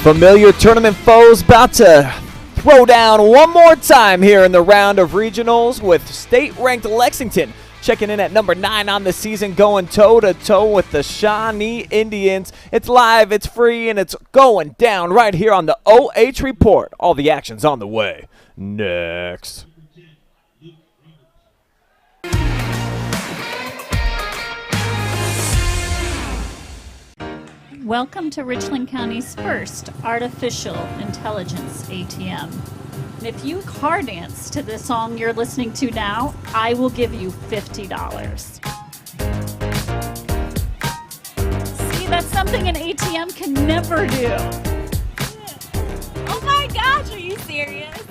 Familiar tournament foes about to throw down one more time here in the round of regionals with state-ranked Lexington checking in at number 9 on the season, going toe-to-toe with the Shawnee Indians. It's live, it's free, and it's going down right here on the OH Report. All the action's on the way. Next. Welcome to Richland County's first artificial intelligence ATM. And if you car dance to the song you're listening to now, I will give you $50. See, that's something an ATM can never do. Oh my gosh, are you serious?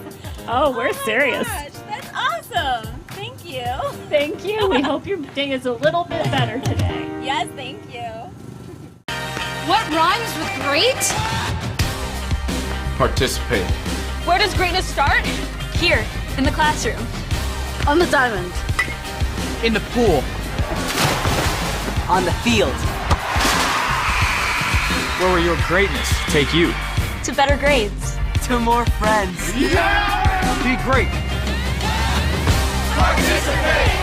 Oh, we're serious. Gosh, that's awesome. Thank you. Thank you. We hope your day is a little bit better today. Yes, thank you. What rhymes with great? Participate. Where does greatness start? Here, in the classroom. On the diamond. In the pool. On the field. Where will your greatness take you? To better grades. To more friends. Yeah! Be great. Participate!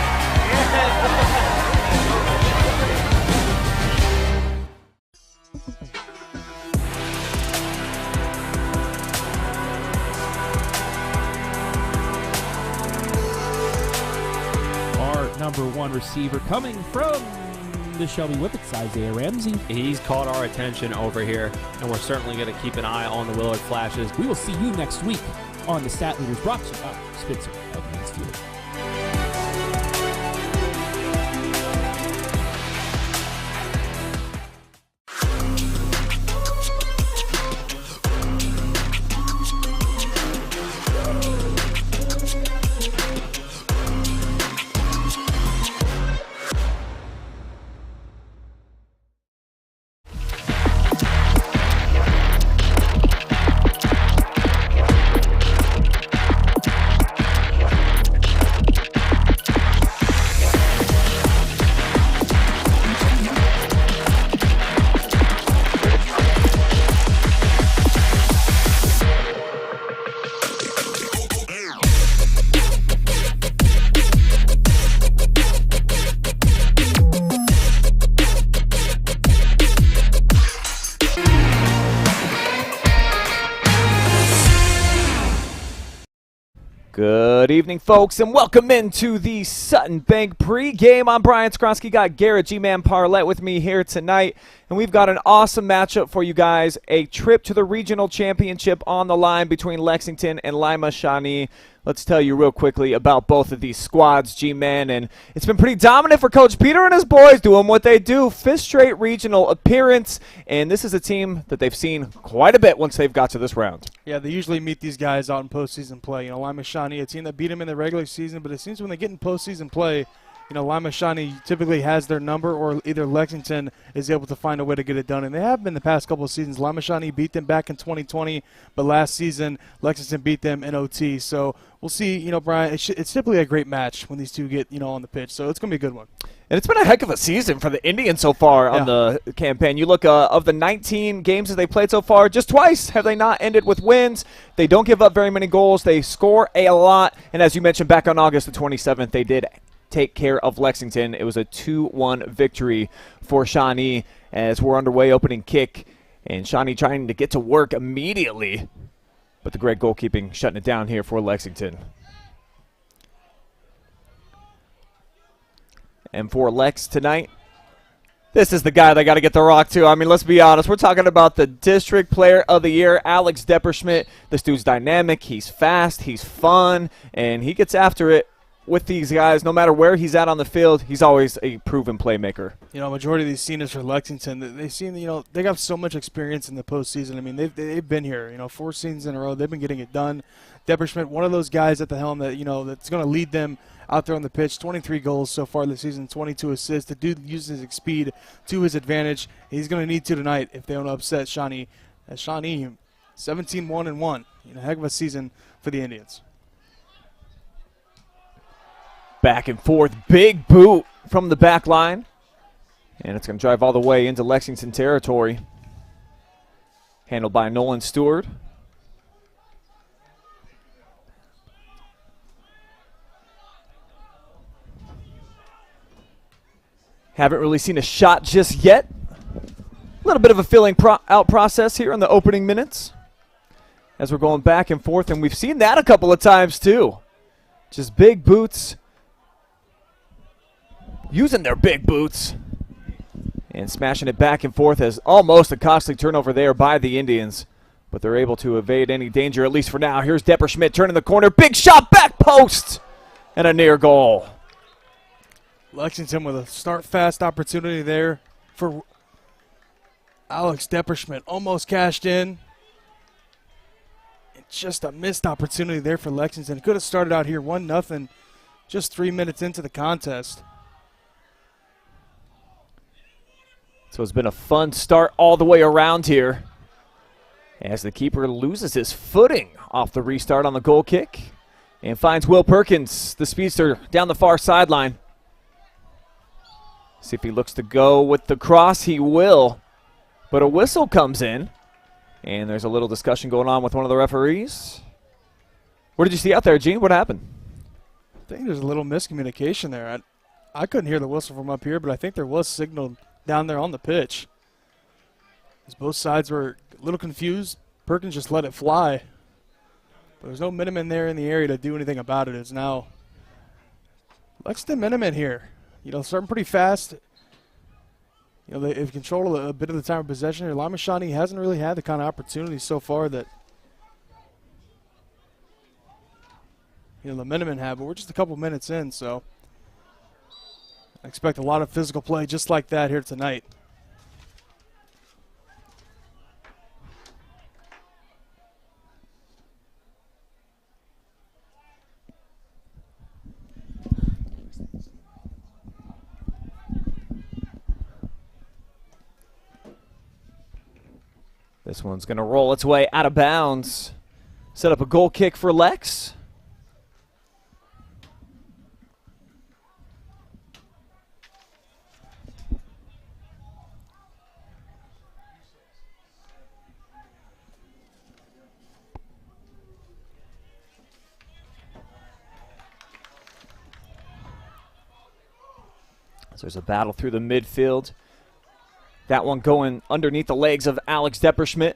Our number one receiver coming from the Shelby Whippets, Isaiah Ramsey. He's caught our attention over here, and we're certainly going to keep an eye on the Willard Flashes. We will see you next week on the Stat Leaders, brought to you by Spitzer of Mansfield. Good evening, folks, and welcome into the Sutton Bank pregame. I'm Brian Skowronski. Got Garret, G-Man, Parlett with me here tonight, and we've got an awesome matchup for you guys. A trip to the regional championship on the line between Lexington and Lima Shawnee. Let's tell you real quickly about both of these squads, G-Man, and it's been pretty dominant for Coach Peter and his boys doing what they do. Fifth straight regional appearance, and this is a team that they've seen quite a bit once they've got to this round. Yeah, they usually meet these guys out in postseason play. You know, Lima Shawnee, a team that beat them in the regular season, but it seems when they get in postseason play, you know, Lima Shawnee typically has their number, or either Lexington is able to find a way to get it done. And they have been the past couple of seasons. Lima Shawnee beat them back in 2020, but last season Lexington beat them in OT. So we'll see, you know, Brian, it's typically a great match when these two get, you know, on the pitch. So it's going to be a good one. And it's been a heck of a season for the Indians so far on the campaign. You look of the 19 games that they played so far, just twice have they not ended with wins. They don't give up very many goals. They score a lot. And as you mentioned, back on August the 27th, they did take care of Lexington. It was a 2-1 victory for Shawnee as we're underway opening kick. And Shawnee trying to get to work immediately. But the great goalkeeping shutting it down here for Lexington. And for Lex tonight, this is the guy they got to get the rock to. I mean, let's be honest. We're talking about the District Player of the Year, Alex Depperschmidt. This dude's dynamic. He's fast. He's fun. And he gets after it with these guys. No matter where he's at on the field, he's always a proven playmaker. You know, majority of these seniors for Lexington, they seem, you know, they got so much experience in the postseason. I mean, they've been here, you know, 4 seasons in a row. They've been getting it done. Depperschmidt, one of those guys at the helm that, you know, that's going to lead them out there on the pitch. 23 goals so far this season, 22 assists. The dude uses his speed to his advantage. He's going to need to tonight if they want to upset Shawnee. Shawnee, 17-1-1. You know, heck of a season for the Indians. Back and forth, big boot from the back line. And it's going to drive all the way into Lexington territory. Handled by Nolan Stewart. Haven't really seen a shot just yet. A little bit of a filling out process here in the opening minutes as we're going back and forth, and we've seen that a couple of times too. Just big boots, using their big boots and smashing it back and forth as almost a costly turnover there by the Indians, but they're able to evade any danger, at least for now. Here's Depperschmidt turning the corner, big shot, back post, and a near goal. Lexington with a start fast opportunity there for Alex Depperschmidt. Almost cashed in. And just a missed opportunity there for Lexington. Could have started out here 1-0 just 3 minutes into the contest. So it's been a fun start all the way around here as the keeper loses his footing off the restart on the goal kick and finds Will Perkins, the speedster, down the far sideline. See if he looks to go with the cross. He will. But a whistle comes in, and there's a little discussion going on with one of the referees. What did you see out there, Gene? What happened? I think there's a little miscommunication there. I couldn't hear the whistle from up here, but I think there was signal down there on the pitch. As both sides were a little confused, Perkins just let it fly. But there's no Minutemen there in the area to do anything about it. It's now Lexington Minutemen here. Starting pretty fast. They've controlled a bit of the time of possession here. Lima Shawnee hasn't really had the kind of opportunities so far that the Minutemen have, but we're just a couple minutes in, so I expect a lot of physical play just like that here tonight. This one's going to roll its way out of bounds. Set up a goal kick for Lex. So there's a battle through the midfield. That one going underneath the legs of Alex Depperschmidt.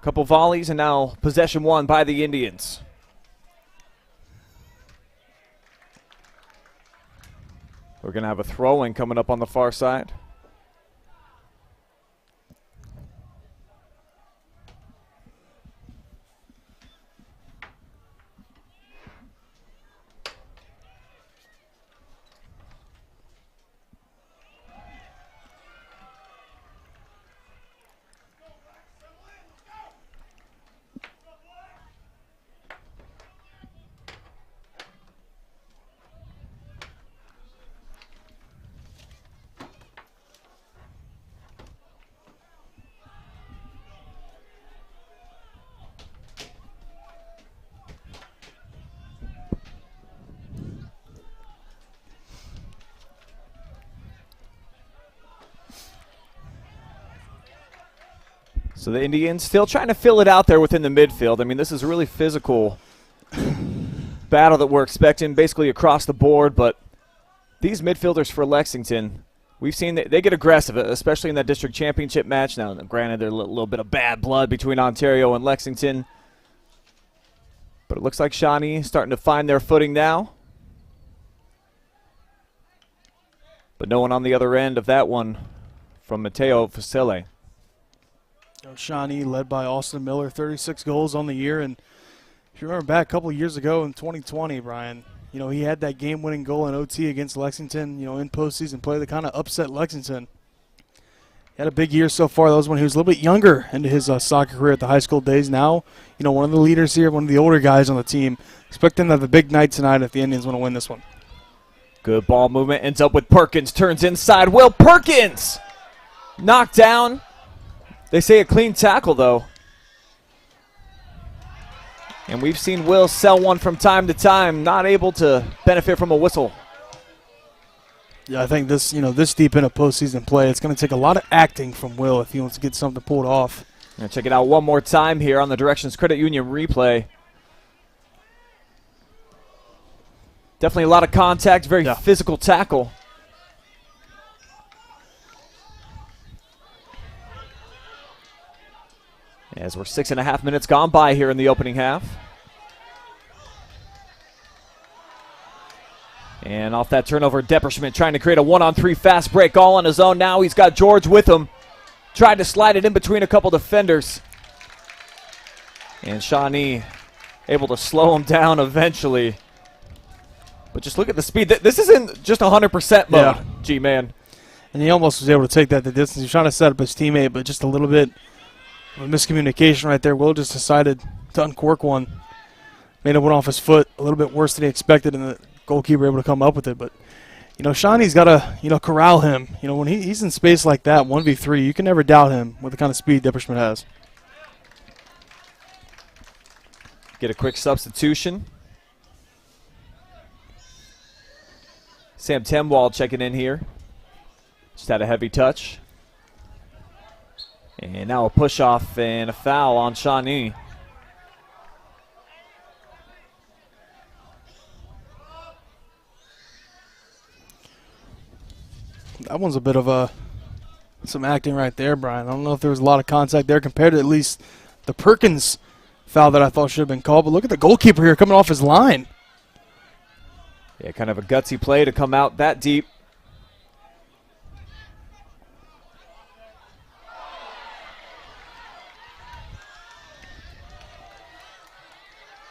Couple volleys, and now possession won by the Indians. We're going to have a throw-in coming up on the far side. So the Indians still trying to fill it out there within the midfield. I mean, this is a really physical battle that we're expecting basically across the board, but these midfielders for Lexington, we've seen they get aggressive, especially in that district championship match. Now, granted, there's a little bit of bad blood between Ontario and Lexington, but it looks like Shawnee starting to find their footing now. But no one on the other end of that one from Mateo Fasile. Shawnee led by Austin Miller, 36 goals on the year. And if you remember back a couple of years ago in 2020, Brian, he had that game-winning goal in OT against Lexington, in postseason play that kind of upset Lexington. He had a big year so far. That was when he was a little bit younger into his soccer career at the high school days. Now, one of the leaders here, one of the older guys on the team. Expect him to have a big night tonight if the Indians want to win this one. Good ball movement. Ends up with Perkins. Turns inside. Will Perkins knocked down. They say a clean tackle, though. And we've seen Will sell one from time to time, not able to benefit from a whistle. Yeah, I think this, this deep into postseason play, it's going to take a lot of acting from Will if he wants to get something pulled off. Gonna check it out one more time here on the Directions Credit Union replay. Definitely a lot of contact, very physical tackle. As we're 6.5 minutes gone by here in the opening half. And off that turnover, Depperschmidt trying to create a 1-on-3 fast break all on his own. Now he's got George with him. Tried to slide it in between a couple defenders. And Shawnee able to slow him down eventually. But just look at the speed. This isn't just 100% mode, G-Man. And he almost was able to take that the distance. He was trying to set up his teammate, but just a little bit of miscommunication right there. Will just decided to uncork one. Made it went off his foot a little bit worse than he expected, and the goalkeeper able to come up with it. But, Shawnee's got to, corral him. When he's in space like that, 1v3, you can never doubt him with the kind of speed Depperschmidt has. Get a quick substitution. Sam Temwald checking in here. Just had a heavy touch. And now a push-off and a foul on Shawnee. That one's a bit of some acting right there, Brian. I don't know if there was a lot of contact there compared to at least the Perkins foul that I thought should have been called. But look at the goalkeeper here coming off his line. Yeah, kind of a gutsy play to come out that deep.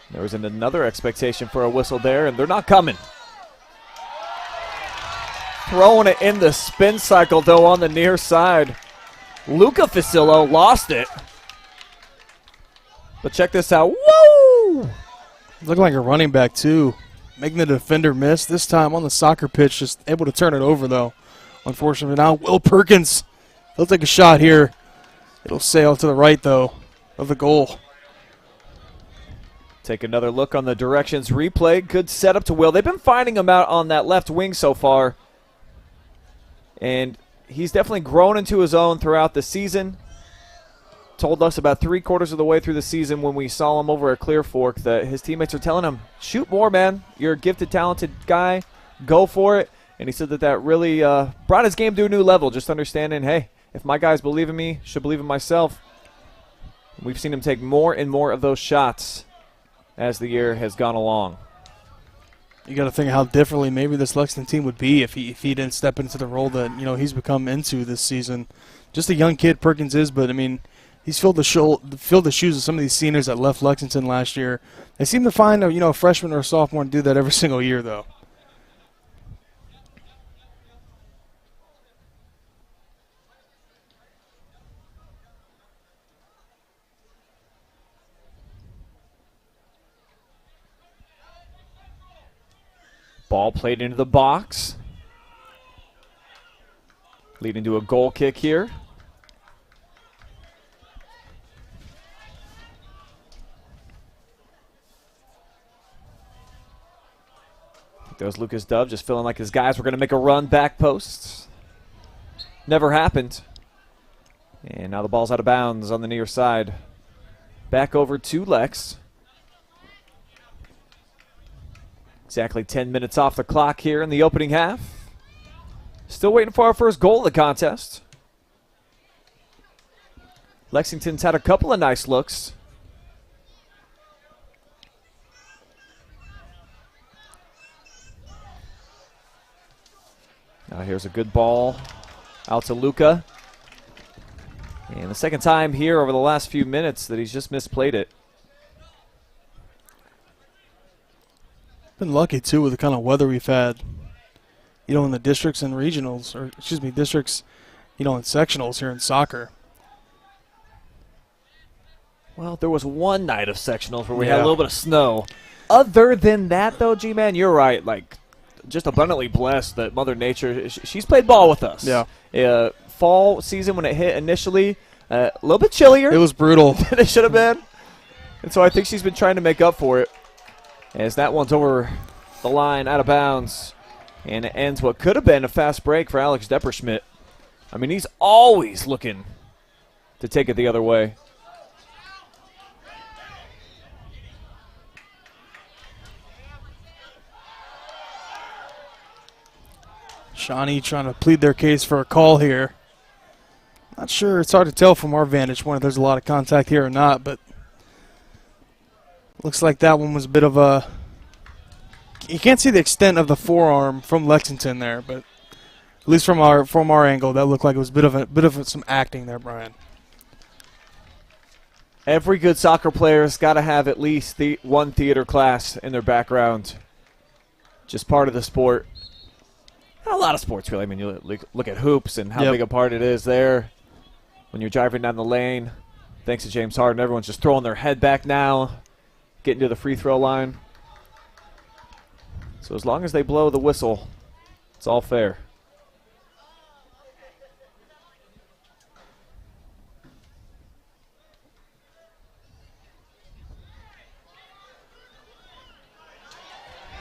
There was another expectation for a whistle there, and they're not coming. Throwing it in the spin cycle, though, on the near side. Luca Facillo lost it. But check this out. Woo! Looking like a running back, too. Making the defender miss. This time on the soccer pitch, just able to turn it over, though. Unfortunately, now Will Perkins. He'll take a shot here. It'll sail to the right, though, of the goal. Take another look on the directions replay. Good setup to Will. They've been finding him out on that left wing so far. And he's definitely grown into his own throughout the season. Told us about 3/4 of the way through the season when we saw him over at Clear Fork that his teammates are telling him, shoot more, man. You're a gifted, talented guy. Go for it. And he said that really brought his game to a new level, just understanding, hey, if my guys believe in me, I should believe in myself. We've seen him take more and more of those shots as the year has gone along. You got to think how differently maybe this Lexington team would be if he didn't step into the role that he's become into this season. Just a young kid Perkins is, but I mean he's filled the shoes of some of these seniors that left Lexington last year. They seem to find a freshman or a sophomore and do that every single year though. Ball played into the box. Leading to a goal kick here. That was Lucas Dove just feeling like his guys were going to make a run back posts. Never happened. And now the ball's out of bounds on the near side. Back over to Lex. Exactly 10 minutes off the clock here in the opening half. Still waiting for our first goal of the contest. Lexington's had a couple of nice looks. Now here's a good ball out to Luca. And the second time here over the last few minutes that he's just misplayed it. Been lucky too with the kind of weather we've had, in the districts and regionals, or excuse me, districts, in sectionals here in soccer. Well, there was one night of sectionals where we had a little bit of snow. Other than that, though, G-Man, you're right. Like, just abundantly blessed that Mother Nature, she's played ball with us. Yeah. Fall season when it hit initially, a little bit chillier. It was brutal. than it should have been. And so I think she's been trying to make up for it. As that one's over the line, out of bounds. And it ends what could have been a fast break for Alex Depperschmidt. I mean, he's always looking to take it the other way. Shawnee trying to plead their case for a call here. Not sure. It's hard to tell from our vantage point if there's a lot of contact here or not, but looks like that one was a bit of a... You can't see the extent of the forearm from Lexington there, but at least from our angle, that looked like it was a bit of some acting there, Brian. Every good soccer player's got to have at least one theater class in their background. Just part of the sport. Not a lot of sports, really. I mean, you look at hoops and how big a part it is there. When you're driving down the lane, thanks to James Harden, everyone's just throwing their head back now, getting to the free throw line. So as long as they blow the whistle, it's all fair.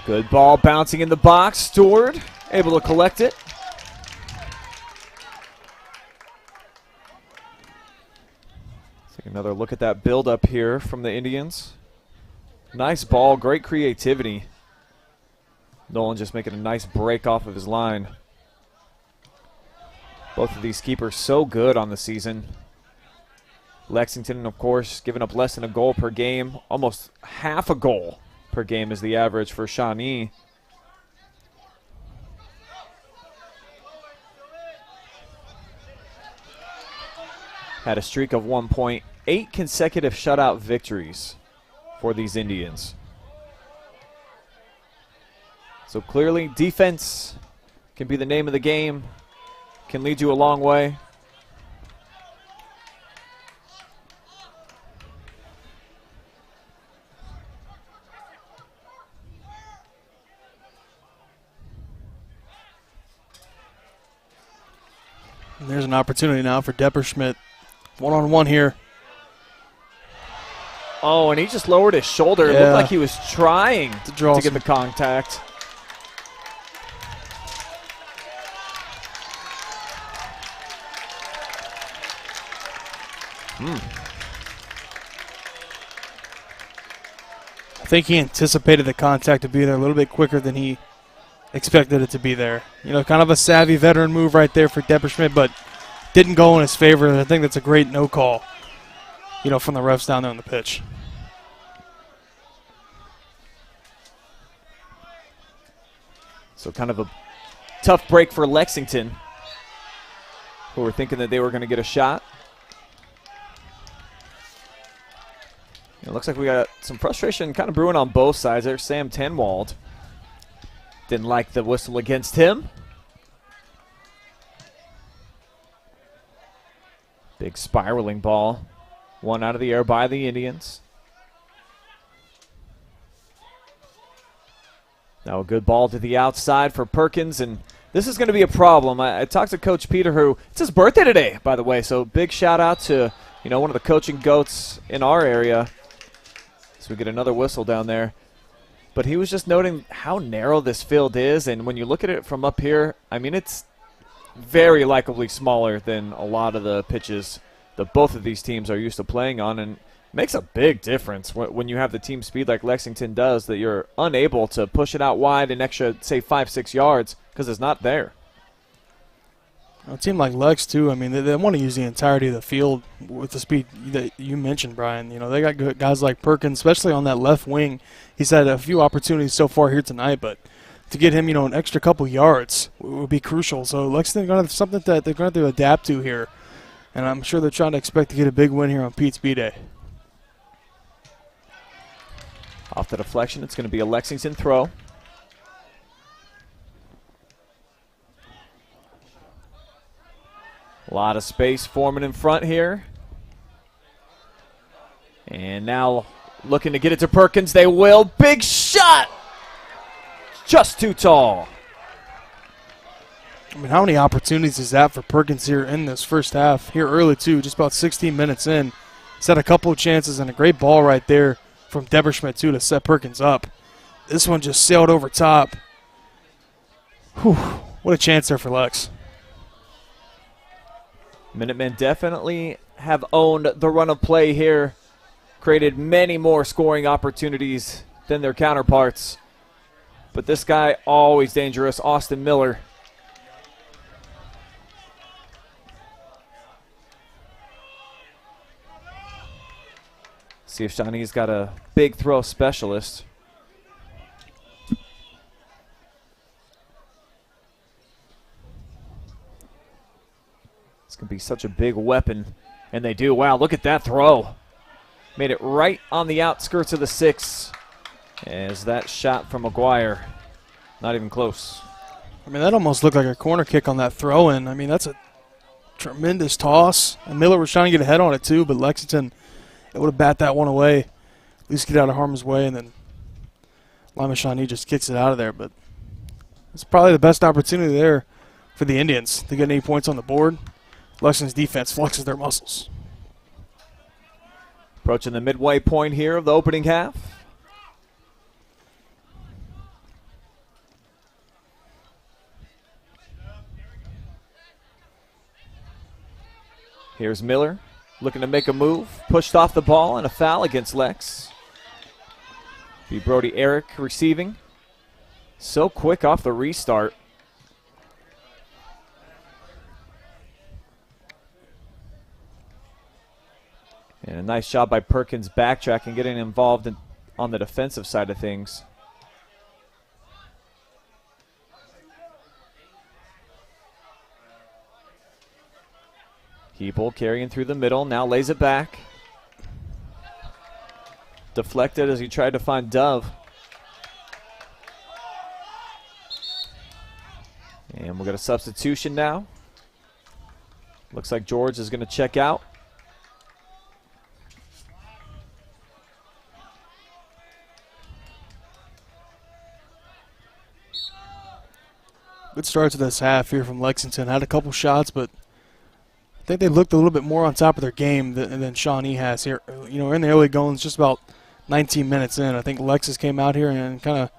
Good ball bouncing in the box. Stewart able to collect it. Take another look at that build-up here from the Indians. Nice ball, great creativity. Nolan just making a nice break off of his line. Both of these keepers so good on the season. Lexington, of course, giving up less than a goal per game. Almost half a goal per game is the average for Shawnee. Had a streak of 1 point, 8 consecutive shutout victories for these Indians. So clearly, defense can be the name of the game, can lead you a long way. And there's an opportunity now for Depperschmidt. One-on-one here. Oh, and he just lowered his shoulder. It looked like he was trying to get the contact. I think he anticipated the contact to be there a little bit quicker than he expected it to be there. You know, kind of a savvy veteran move right there for Depperschmidt, but didn't go in his favor. And I think that's a great no call, you know, from the refs down there on the pitch. So kind of a tough break for Lexington, who were thinking that they were going to get a shot. It looks like we got some frustration kind of brewing on both sides there. Sam Tenwald didn't like the whistle against him. Big spiraling ball. One out of the air by the Indians. Now a good ball to the outside for Perkins, and this is going to be a problem. I talked to Coach Peter, who it's his birthday today, by the way, so big shout out to, you know, one of the coaching goats in our area. So we get another whistle down there. But he was just noting how narrow this field is, and when you look at it from up here, I mean, it's very likely smaller than a lot of the pitches that both of these teams are used to playing on, and makes a big difference when you have the team speed like Lexington does, that you're unable to push it out wide an extra, say, 5-6 yards because it's not there. A team like Lex, too, I mean, they want to use the entirety of the field with the speed that you mentioned, Brian. You know, they got good guys like Perkins, especially on that left wing. He's had a few opportunities so far here tonight, but to get him, you know, an extra couple yards would be crucial. So Lexington going to have something that they're going to have to adapt to here, and I'm sure they're trying to expect to get a big win here on Pete's B-Day. Off the deflection, it's going to be a Lexington throw. A lot of space forming in front here. And now looking to get it to Perkins. They will. Big shot! Just too tall. I mean, how many opportunities is that for Perkins here in this first half? Here early, too, just about 16 minutes in. He's had a couple of chances and a great ball right there from Depperschmidt, too, to set Perkins up. This one just sailed over top. Whew, what a chance there for Lex. Minutemen definitely have owned the run of play here. Created many more scoring opportunities than their counterparts. But this guy, always dangerous, Austin Miller. See if Shawnee's got a big throw specialist. It's going to be such a big weapon. And they do. Wow, look at that throw. Made it right on the outskirts of the 6. As that shot from McGuire. Not even close. I mean, that almost looked like a corner kick on that throw-in. I mean, that's a tremendous toss. And Miller was trying to get ahead on it too, but Lexington, it would have bat that one away. At least get out of harm's way, and then Lima Shawnee just kicks it out of there. But it's probably the best opportunity there for the Indians to get any points on the board. Lexington's defense flexes their muscles. Approaching the midway point here of the opening half. Here's Miller. looking to make a move. Pushed off the ball and a foul against Lex. Be Brody Eric receiving. So quick off the restart. And a nice job by Perkins backtracking, getting involved on the defensive side of things. Keeble carrying through the middle, now lays it back. Deflected as he tried to find Dove. And we'll get a substitution now. Looks like George is going to check out. Good start to this half here from Lexington. Had a couple shots, but I think they looked a little bit more on top of their game than Shawnee has here. You know, in the early goings, just about 19 minutes in. I think Lexus came out here and kind of,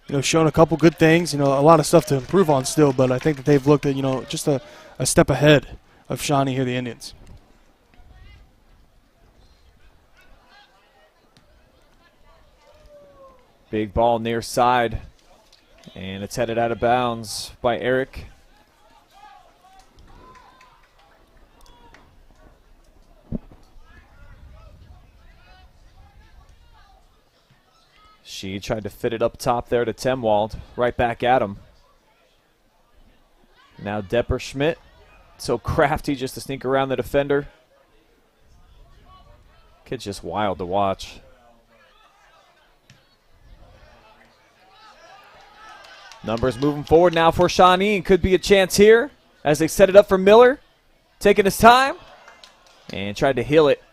you know, shown a couple good things. You know, a lot of stuff to improve on still, but I think that they've looked at, you know, just a step ahead of Shawnee here, the Indians. Big ball near side. And it's headed out of bounds by Eric. She tried to fit it up top there to Temwald. Right back at him. Now Depperschmidt. So crafty just to sneak around the defender. Kid's just wild to watch. Numbers moving forward now for Shawnee. Could be a chance here as they set it up for Miller. Taking his time. And tried to heel it.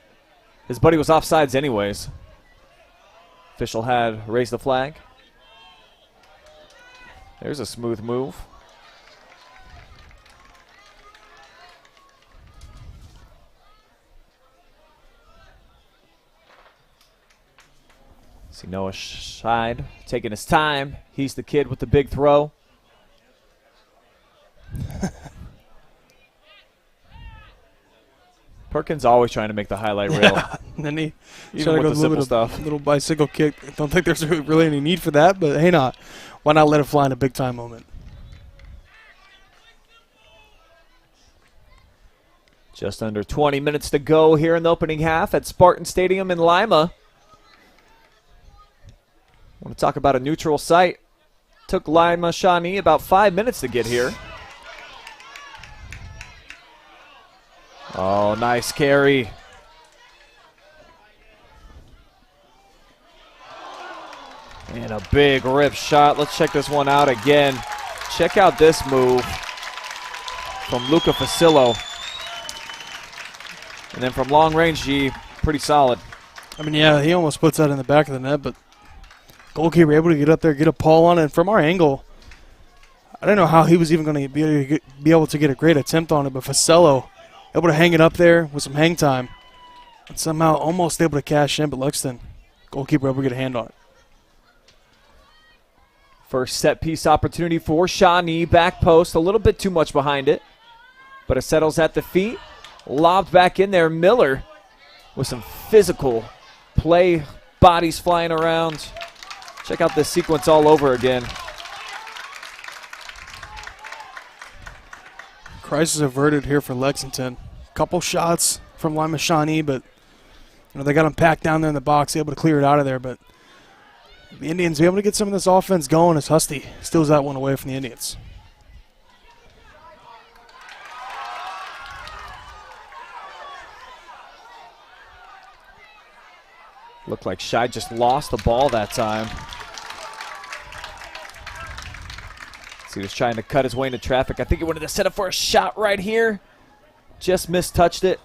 His buddy was offsides anyways. Official had raised the flag. There's a smooth move. See Noah Scheid taking his time. He's the kid with the big throw. Perkins always trying to make the highlight reel. Yeah. And then he even with the simple stuff. Little bicycle kick. Don't think there's really any need for that, but hey, why not let it fly in a big time moment? Just under 20 minutes to go here in the opening half at Spartan Stadium in Lima. I want to talk about a neutral site. Took Lima Shawnee about 5 minutes to get here. Oh, nice carry. And a big rip shot. Let's check this one out again. Check out this move from Luca Facillo. And then from long range, G, pretty solid. I mean, yeah, he almost puts that in the back of the net, but goalkeeper able to get up there, get a paw on it. And from our angle, I don't know how he was even going to be able to get a great attempt on it, but Facillo able to hang it up there with some hang time. And somehow almost able to cash in, but Lexington, goalkeeper able to get a hand on it. First set piece opportunity for Shawnee. Back post, a little bit too much behind it. But it settles at the feet. Lobbed back in there. Miller with some physical play. Bodies flying around. Check out this sequence all over again. Crisis averted here for Lexington. Couple shots from Lima Shawnee, but you know they got them packed down there in the box, able to clear it out of there. But the Indians be able to get some of this offense going as Husty steals that one away from the Indians. Looked like Shai just lost the ball that time. So he was trying to cut his way into traffic. I think he wanted to set up for a shot right here. Just mistouched it.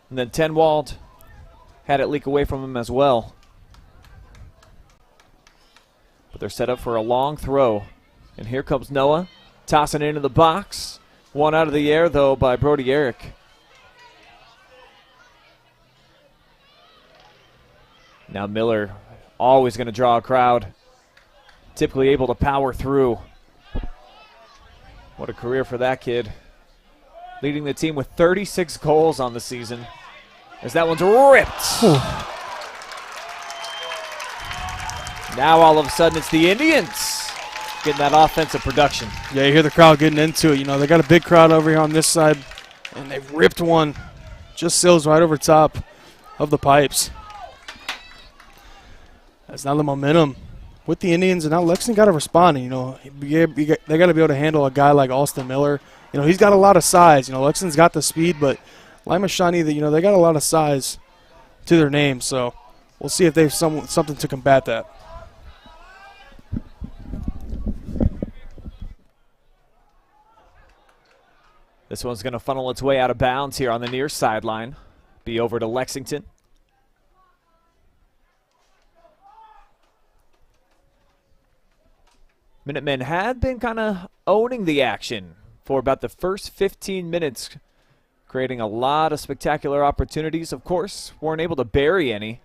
And then Tenwald had it leak away from him as well. But they're set up for a long throw. And here comes Noah, tossing it into the box. One out of the air, though, by Brody Eric. Now Miller, always going to draw a crowd. Typically able to power through. What a career for that kid. Leading the team with 36 goals on the season. as that one's ripped. Now all of a sudden it's the Indians getting that offensive production. Yeah, you hear the crowd getting into it. You know, they got a big crowd over here on this side, and they've ripped one. Just sails right over top of the pipes. That's now the momentum with the Indians, and now Lexington got to respond. You know, they got to be able to handle a guy like Austin Miller. You know, he's got a lot of size. You know, Lexington's got the speed, but Lima Shawnee, you know, they got a lot of size to their name. So we'll see if they have something to combat that. This one's going to funnel its way out of bounds here on the near sideline. Be over to Lexington. Minutemen had been kind of owning the action for about the first 15 minutes, creating a lot of spectacular opportunities. Of course, weren't able to bury any.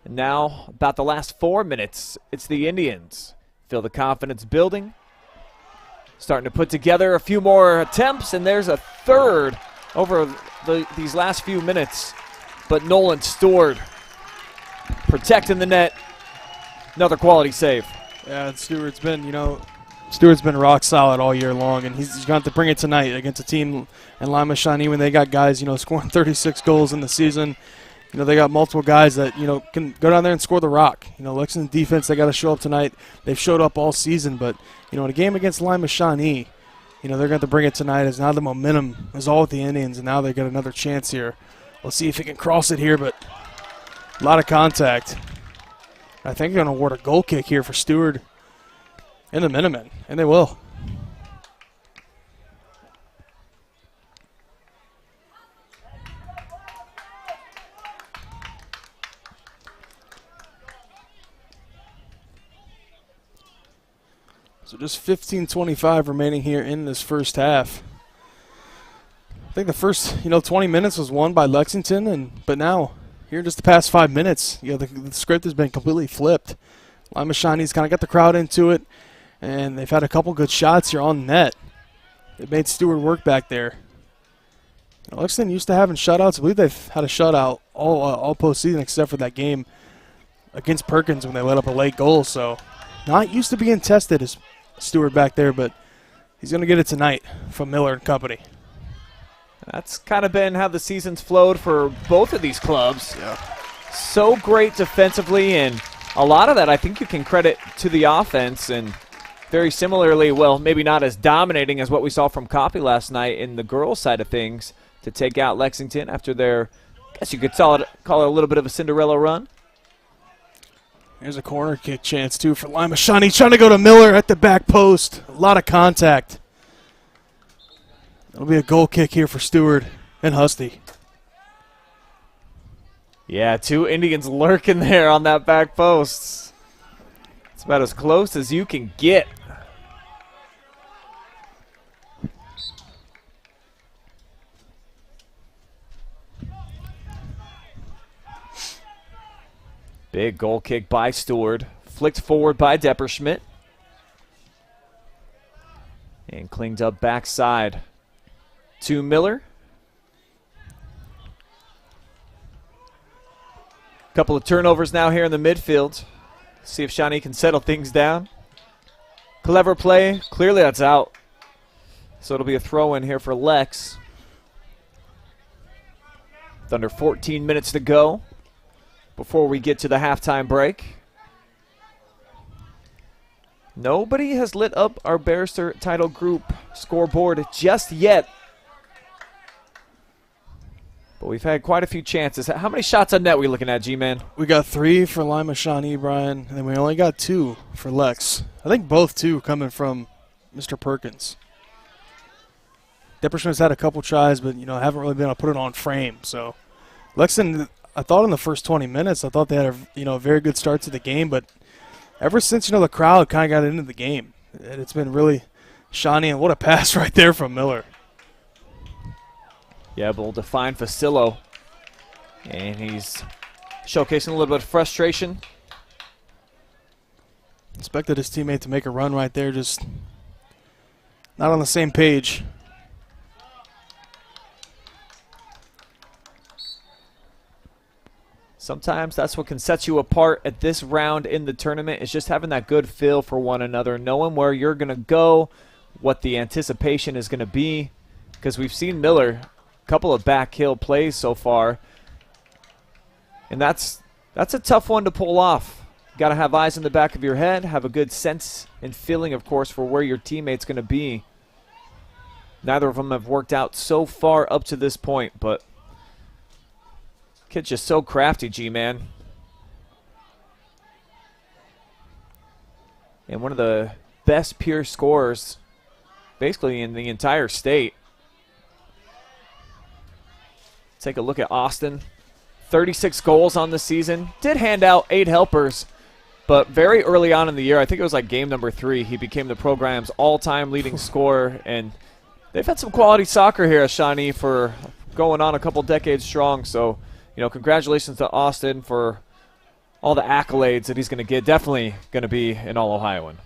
And now, about the last 4 minutes, it's the Indians. Feel the confidence building. Starting to put together a few more attempts, and there's a third over these last few minutes. But Nolan Stewart protecting the net. Another quality save. Yeah, and Stewart's been rock solid all year long, and he's going to have to bring it tonight against a team in Lima Shawnee when they got guys, you know, scoring 36 goals in the season. You know, they got multiple guys that, you know, can go down there and score the rock. You know, Lexington defense, they got to show up tonight. They've showed up all season, but, you know, in a game against Lima Shawnee, you know, they're going to bring it tonight as now the momentum is all with the Indians, and now they got another chance here. We'll see if he can cross it here, but a lot of contact. I think they're going to award a goal kick here for Stewart and the Minutemen, and they will. So just 15:25 remaining here in this first half. I think the first, 20 minutes was won by Lexington, but now here in just the past 5 minutes, the script has been completely flipped. Lima Shawnee's kind of got the crowd into it, and they've had a couple good shots here on net. It made Stewart work back there. Lexington used to having shutouts. I believe they've had a shutout all postseason except for that game against Perkins when they let up a late goal. So not used to being tested as Stewart back there, but he's going to get it tonight from Miller and company. That's kind of been how the season's flowed for both of these clubs. Yeah. So great defensively, and a lot of that I think you can credit to the offense, and very similarly, well, maybe not as dominating as what we saw from Coffee last night in the girls' side of things to take out Lexington after their, I guess you could call it a little bit of a Cinderella run. Here's a corner kick chance, too, for Lima Shawnee. Trying to go to Miller at the back post. A lot of contact. It'll be a goal kick here for Stewart and Husty. Yeah, two Indians lurking there on that back post. It's about as close as you can get. Big goal kick by Stewart. Flicked forward by Depperschmidt. And cleaned up backside to Miller. Couple of turnovers now here in the midfield. See if Shawnee can settle things down. Clever play. Clearly that's out. So it'll be a throw-in here for Lex. With under 14 minutes to go before we get to the halftime break. Nobody has lit up our Barrister title group scoreboard just yet. But we've had quite a few chances. How many shots on net are we looking at, G-Man? We got 3 for Lima Shawnee, Brian, and then we only got 2 for Lex. I think both 2 coming from Mr. Perkins. Depperschmidt's had a couple tries, but, haven't really been able to put it on frame. So Lexington, I thought in the first 20 minutes, I thought they had a very good start to the game, but ever since, the crowd kind of got into the game, it's been really Shawnee, and what a pass right there from Miller. Yeah, but we'll define Facillo. And he's showcasing a little bit of frustration. Expected his teammate to make a run right there, just not on the same page. Sometimes that's what can set you apart at this round in the tournament, is just having that good feel for one another, knowing where you're going to go, what the anticipation is going to be. Because we've seen Miller, a couple of back heel plays so far, and that's a tough one to pull off. You got to have eyes in the back of your head, have a good sense and feeling, of course, for where your teammate's going to be. Neither of them have worked out so far up to this point, but kid's just so crafty, G-Man. And one of the best pure scorers basically in the entire state. Take a look at Austin. 36 goals on the season. Did hand out 8 helpers, but very early on in the year, I think it was like game number 3, he became the program's all-time leading scorer. And they've had some quality soccer here at Shawnee for going on a couple decades strong. So, you know, congratulations to Austin for all the accolades that he's going to get. Definitely going to be an All-Ohioan.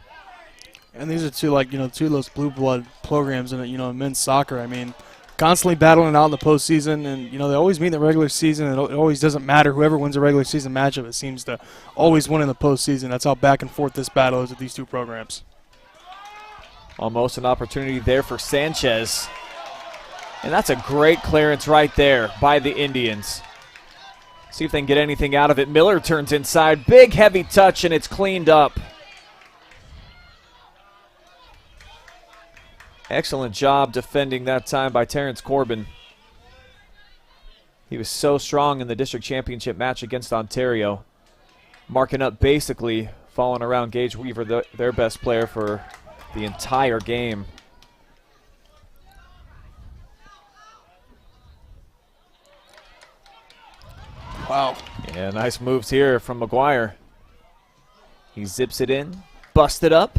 And these are two of those blue blood programs in men's soccer. I mean, constantly battling out in the postseason, and they always meet in the regular season. And it always doesn't matter whoever wins a regular season matchup. It seems to always win in the postseason. That's how back and forth this battle is with these two programs. Almost an opportunity there for Sanchez, and that's a great clearance right there by the Indians. See if they can get anything out of it. Miller turns inside. Big, heavy touch, and it's cleaned up. Excellent job defending that time by Terrence Corbin. He was so strong in the district championship match against Ontario, marking up basically, following around Gage Weaver, their best player for the entire game. Wow. Yeah, nice moves here from McGuire. He zips it in, busted up.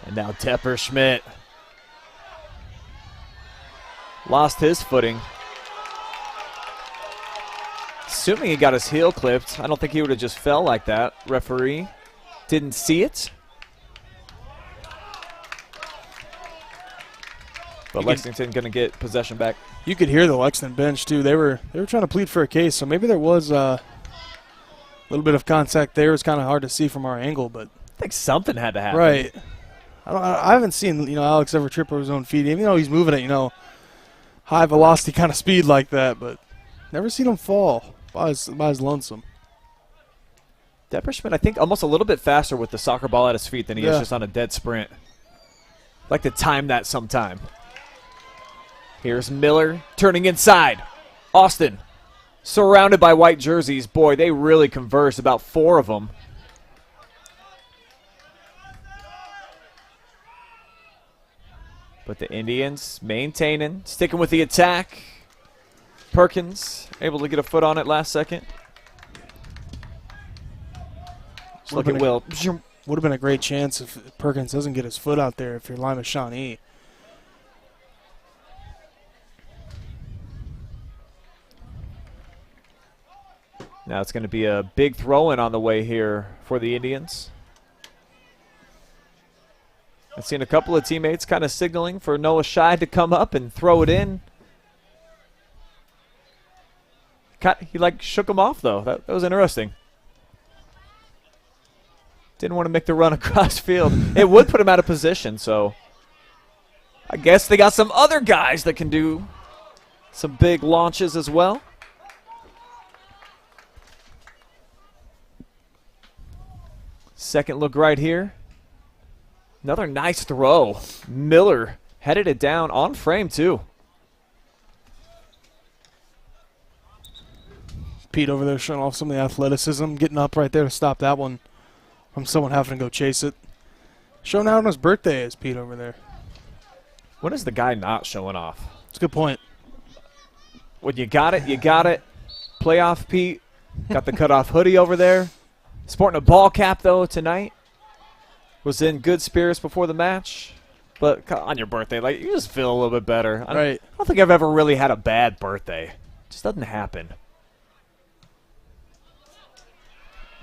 And now Depperschmidt lost his footing. Assuming he got his heel clipped. I don't think he would have just fell like that. Referee didn't see it. But Lexington going to get possession back. You could hear the Lexington bench too. They were trying to plead for a case, so maybe there was a little bit of contact there. It's kind of hard to see from our angle, but I think something had to happen. Right. I haven't seen Alex ever trip over his own feet, even though he's moving at high velocity kind of speed like that, but never seen him fall by his lonesome. Depperschmidt, I think, almost a little bit faster with the soccer ball at his feet than he is just on a dead sprint. Like to time that sometime. Here's Miller turning inside. Austin surrounded by white jerseys. Boy, they really converse, about 4 of them. But the Indians maintaining, sticking with the attack. Perkins able to get a foot on it last second. Just look at Will. Would have been a great chance if Perkins doesn't get his foot out there if you're Lima Shawnee. Now it's going to be a big throw-in on the way here for the Indians. I've seen a couple of teammates kind of signaling for Noah Scheid to come up and throw it in. He shook him off, though. That was interesting. Didn't want to make the run across field. It would put him out of position, so I guess they got some other guys that can do some big launches as well. Second look right here. Another nice throw. Miller headed it down on frame, too. Pete over there showing off some of the athleticism, getting up right there to stop that one from someone having to go chase it. Showing out on his birthday is Pete over there. When is the guy not showing off? That's a good point. When you got it, you got it. Playoff Pete. Got the cutoff hoodie over there. Sporting a ball cap, though, tonight. Was in good spirits before the match. But on your birthday, you just feel a little bit better. Right. I don't think I've ever really had a bad birthday. It just doesn't happen.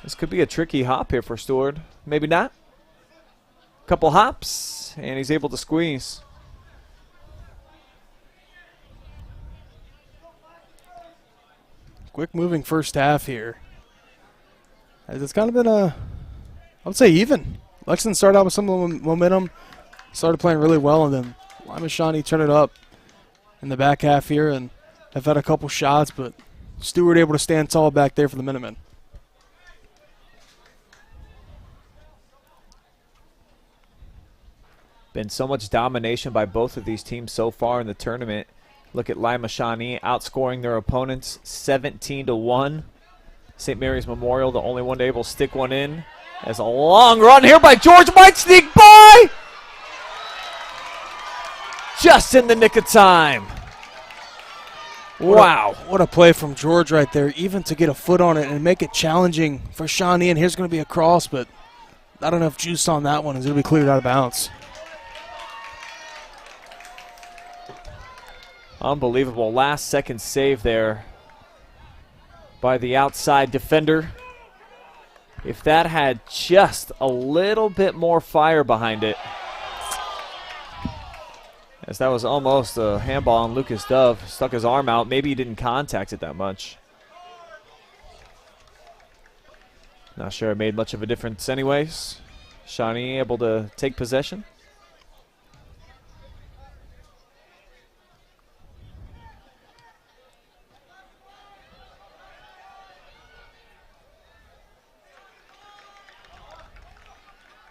This could be a tricky hop here for Stewart. Maybe not. Couple hops, and he's able to squeeze. Quick moving first half here. As it's kind of been I would say even. Lexington started out with some momentum, started playing really well, and then Lima Shawnee turned it up in the back half here, and have had a couple shots, but Stewart able to stand tall back there for the Minutemen. Been so much domination by both of these teams so far in the tournament. Look at Lima Shawnee outscoring their opponents 17-1. St. Mary's Memorial, the only one to able to stick one in. As a long run here by George, might sneak by! Just in the nick of time. Wow. What a play from George right there, even to get a foot on it and make it challenging for Shawnee. And here's going to be a cross, but not enough juice on that one. It's going to be cleared out of bounds. Unbelievable last second save there by the outside defender. If that had just a little bit more fire behind it. As that was almost a handball on Lucas Dove. Stuck his arm out. Maybe he didn't contact it that much. Not sure it made much of a difference anyways. Shawnee able to take possession.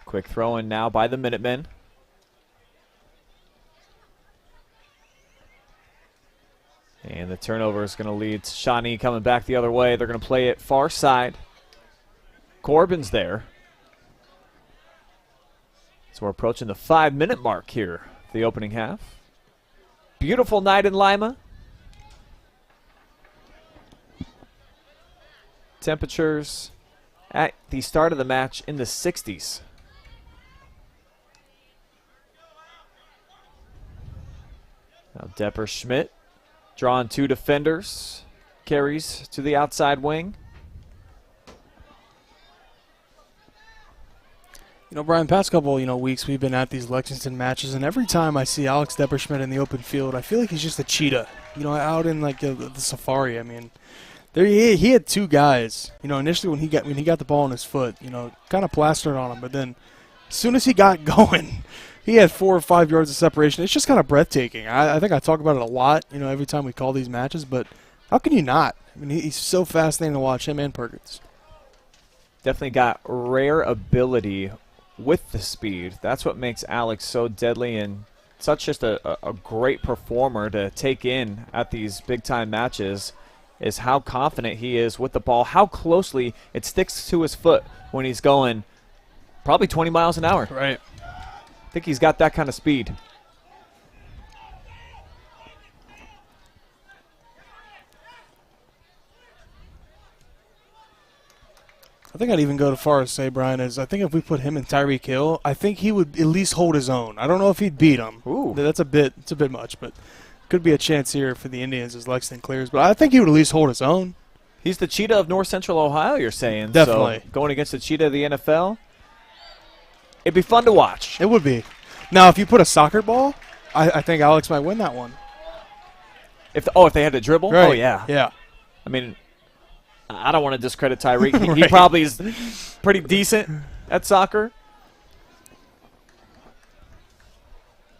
Quick throw in now by the Minutemen. And the turnover is going to lead to Shawnee coming back the other way. They're going to play it far side. Corbin's there. So we're approaching the 5-minute mark here, the opening half. Beautiful night in Lima. Temperatures at the start of the match in the 60s. Now Depperschmidt drawing two defenders. Carries to the outside wing. You know, Brian, past couple, weeks we've been at these Lexington matches, and every time I see Alex Depperschmidt in the open field, I feel like he's just a cheetah, out in like the safari. I mean, there he had two guys, initially when he got the ball in his foot, kind of plastered on him, but then as soon as he got going, he had 4 or 5 yards of separation. It's just kind of breathtaking. I think I talk about it a lot, every time we call these matches, but how can you not? I mean, he's so fascinating to watch, him and Perkins. Definitely got rare ability with the speed. That's what makes Alex so deadly and such just a great performer to take in at these big-time matches, is how confident he is with the ball, how closely it sticks to his foot when he's going probably 20 miles an hour. Right. I think he's got that kind of speed. I think I'd even go as far as say, Brian, is I think if we put him and Tyreek Hill, I think he would at least hold his own. I don't know if he'd beat him. Ooh. It's a bit much, but could be a chance here for the Indians as Lexington clears. But I think he would at least hold his own. He's the cheetah of North Central Ohio, you're saying. Definitely. So going against the cheetah of the NFL, it'd be fun to watch. It would be. Now, if you put a soccer ball, I think Alex might win that one. If they had to dribble? Right. Oh, yeah. Yeah. I mean, I don't want to discredit Tyreek. Right. He probably is pretty decent at soccer.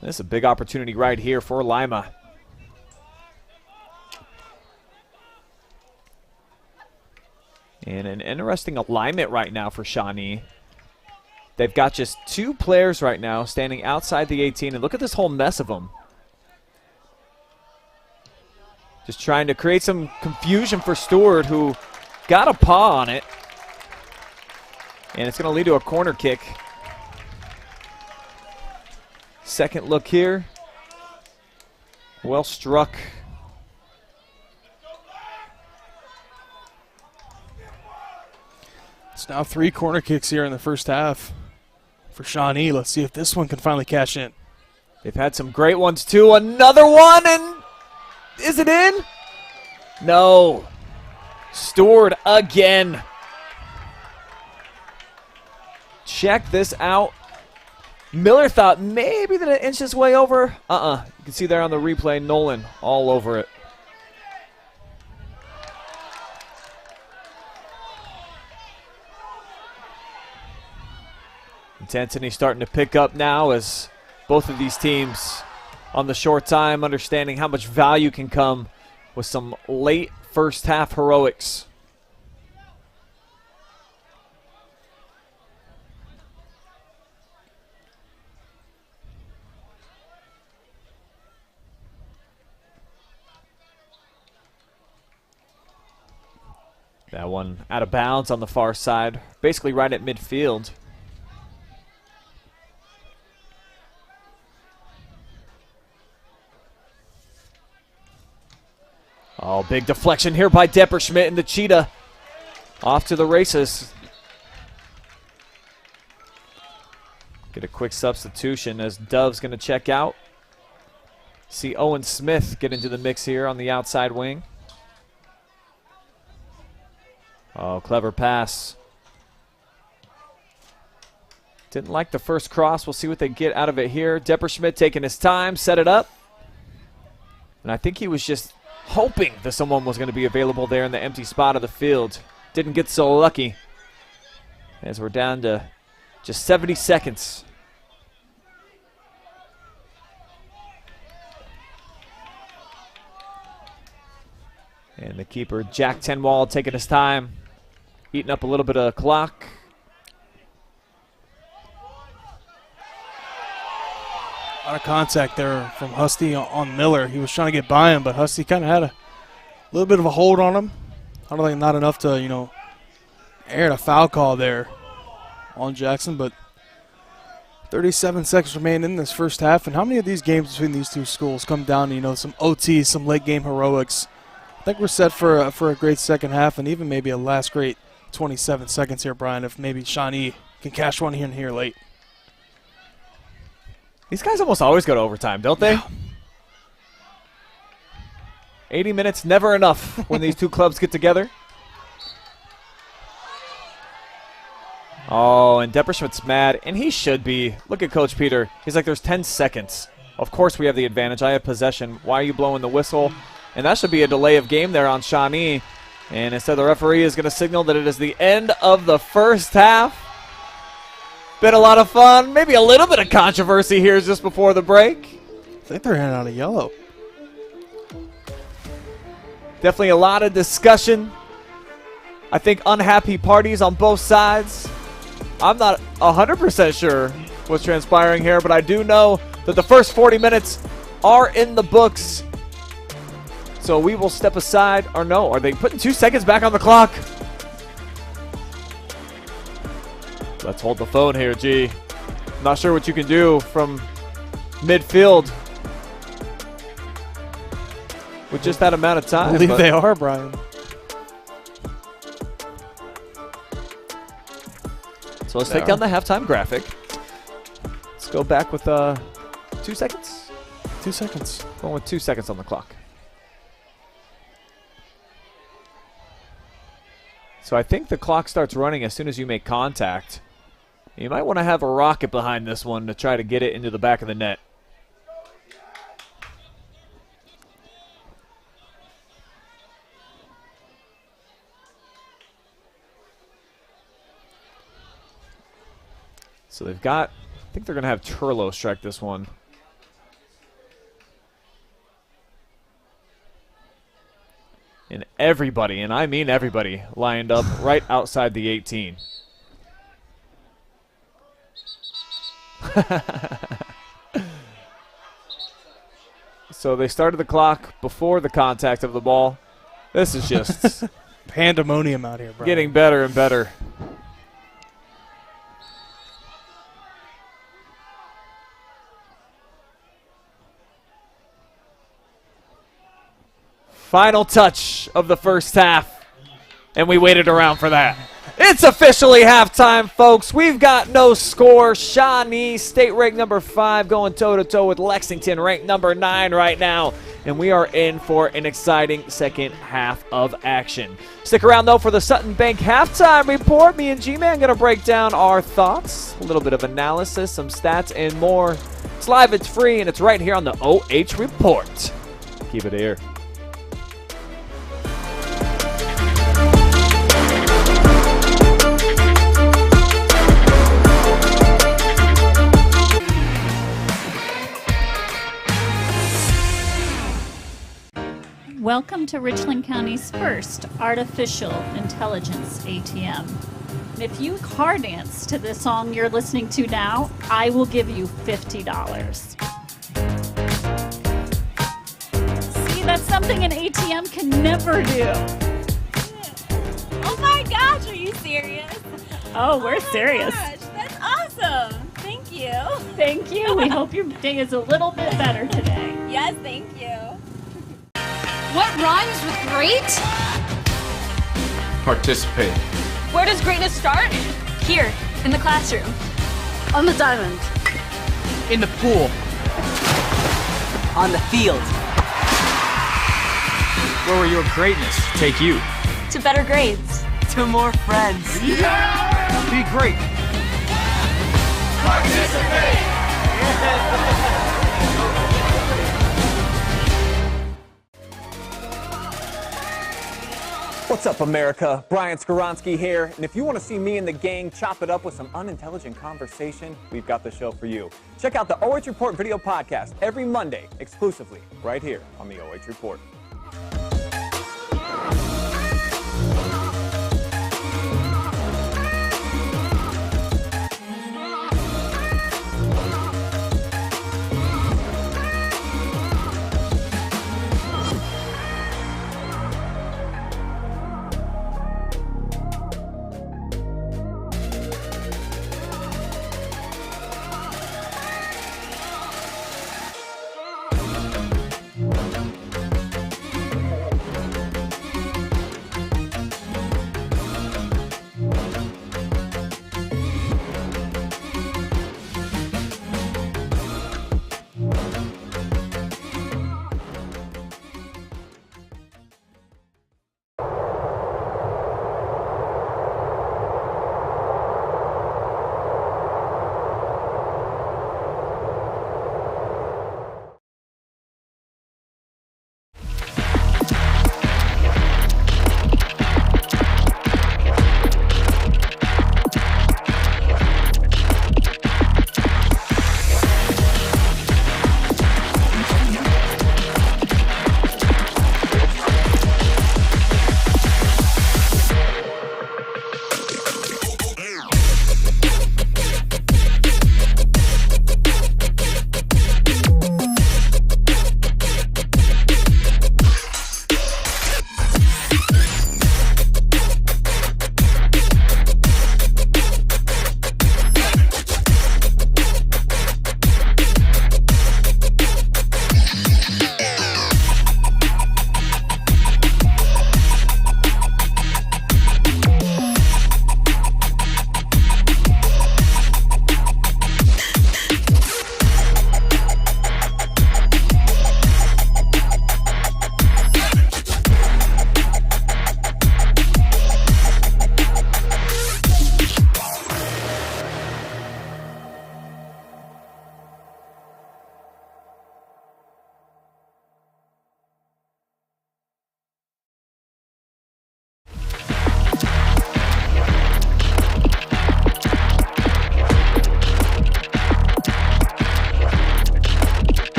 This is a big opportunity right here for Lima. And an interesting alignment right now for Shawnee. They've got just 2 players right now standing outside the 18. And look at this whole mess of them. Just trying to create some confusion for Stewart, who got a paw on it. And it's going to lead to a corner kick. Second look here. Well struck. It's now 3 corner kicks here in the first half for Shawnee. Let's see if this one can finally cash in. They've had some great ones too. Another one, and is it in? No. Stewart again. Check this out. Miller thought maybe that it inched his way over. You can see there on the replay, Nolan all over it. Intensity starting to pick up now as both of these teams on the short time, understanding how much value can come with some late first half heroics. That one out of bounds on the far side, basically right at midfield. Oh, big deflection here by Depperschmidt, and the Cheetah off to the races. Get a quick substitution as Dove's going to check out. See Owen Smith get into the mix here on the outside wing. Oh, clever pass. Didn't like the first cross. We'll see what they get out of it here. Depperschmidt taking his time, set it up. And I think he was just hoping that someone was going to be available there in the empty spot of the field. Didn't get so lucky as we're down to just 70 seconds. And the keeper, Jack Tenwall, taking his time, eating up a little bit of clock. Out of contact there from Husty on Miller. He was trying to get by him, but Husty kind of had a little bit of a hold on him. I don't think not enough to, air a foul call there on Jackson, but 37 seconds remain in this first half. And how many of these games between these two schools come down to, some OT, some late game heroics? I think we're set for a great second half and even maybe a last great 27 seconds here, Brian, if maybe Shawnee can cash one here and here late. These guys almost always go to overtime, don't they? Yeah. 80 minutes, never enough when these two clubs get together. Oh, and Depperschmidt's mad, and he should be. Look at Coach Peter. He's like, there's 10 seconds. Of course we have the advantage. I have possession. Why are you blowing the whistle? And that should be a delay of game there on Shawnee. And instead the referee is going to signal that it is the end of the first half. Been a lot of fun. Maybe a little bit of controversy here just before the break. I think they're handing out a yellow. Definitely a lot of discussion. I think unhappy parties on both sides. I'm not 100% sure what's transpiring here, but I do know that the first 40 minutes are in the books. So we will step aside. Or no, are they putting 2 seconds back on the clock? Let's hold the phone here, G. Not sure what you can do from midfield with just that amount of time. I believe they are, Brian. So let's take down the halftime graphic. Let's go back with 2 seconds. 2 seconds. Going with 2 seconds on the clock. So I think the clock starts running as soon as you make contact. You might want to have a rocket behind this one to try to get it into the back of the net. So they've got, I think they're going to have Turlo strike this one. And everybody, and I mean everybody, lined up right outside the 18. So they started the clock before the contact of the ball. This is just pandemonium out here, bro. Getting better and better. Final touch of the first half, and we waited around for that. It's officially halftime, folks. We've got no score. Shawnee, state ranked number 5, going toe-to-toe with Lexington, ranked number 9 right now. And we are in for an exciting second half of action. Stick around, though, for the Sutton Bank halftime report. Me and G-Man going to break down our thoughts, a little bit of analysis, some stats, and more. It's live, it's free, and it's right here on the OH Report. Keep it here. Welcome to Richland County's first artificial intelligence ATM. If you car dance to the song you're listening to now, I will give you $50. See, that's something an ATM can never do. Oh my gosh, are you serious? Oh, we're serious. Gosh, that's awesome. Thank you. Thank you. We hope your day is a little bit better today. Yes, thank you. What rhymes with great? Participate. Where does greatness start? Here, in the classroom. On the diamond. In the pool. On the field. Where will your greatness take you? To better grades. To more friends. Be great. What's up, America? Brian Skowronski here, and if you want to see me and the gang chop it up with some unintelligent conversation, we've got the show for you. Check out the OH Report video podcast every Monday, exclusively right here on the OH Report.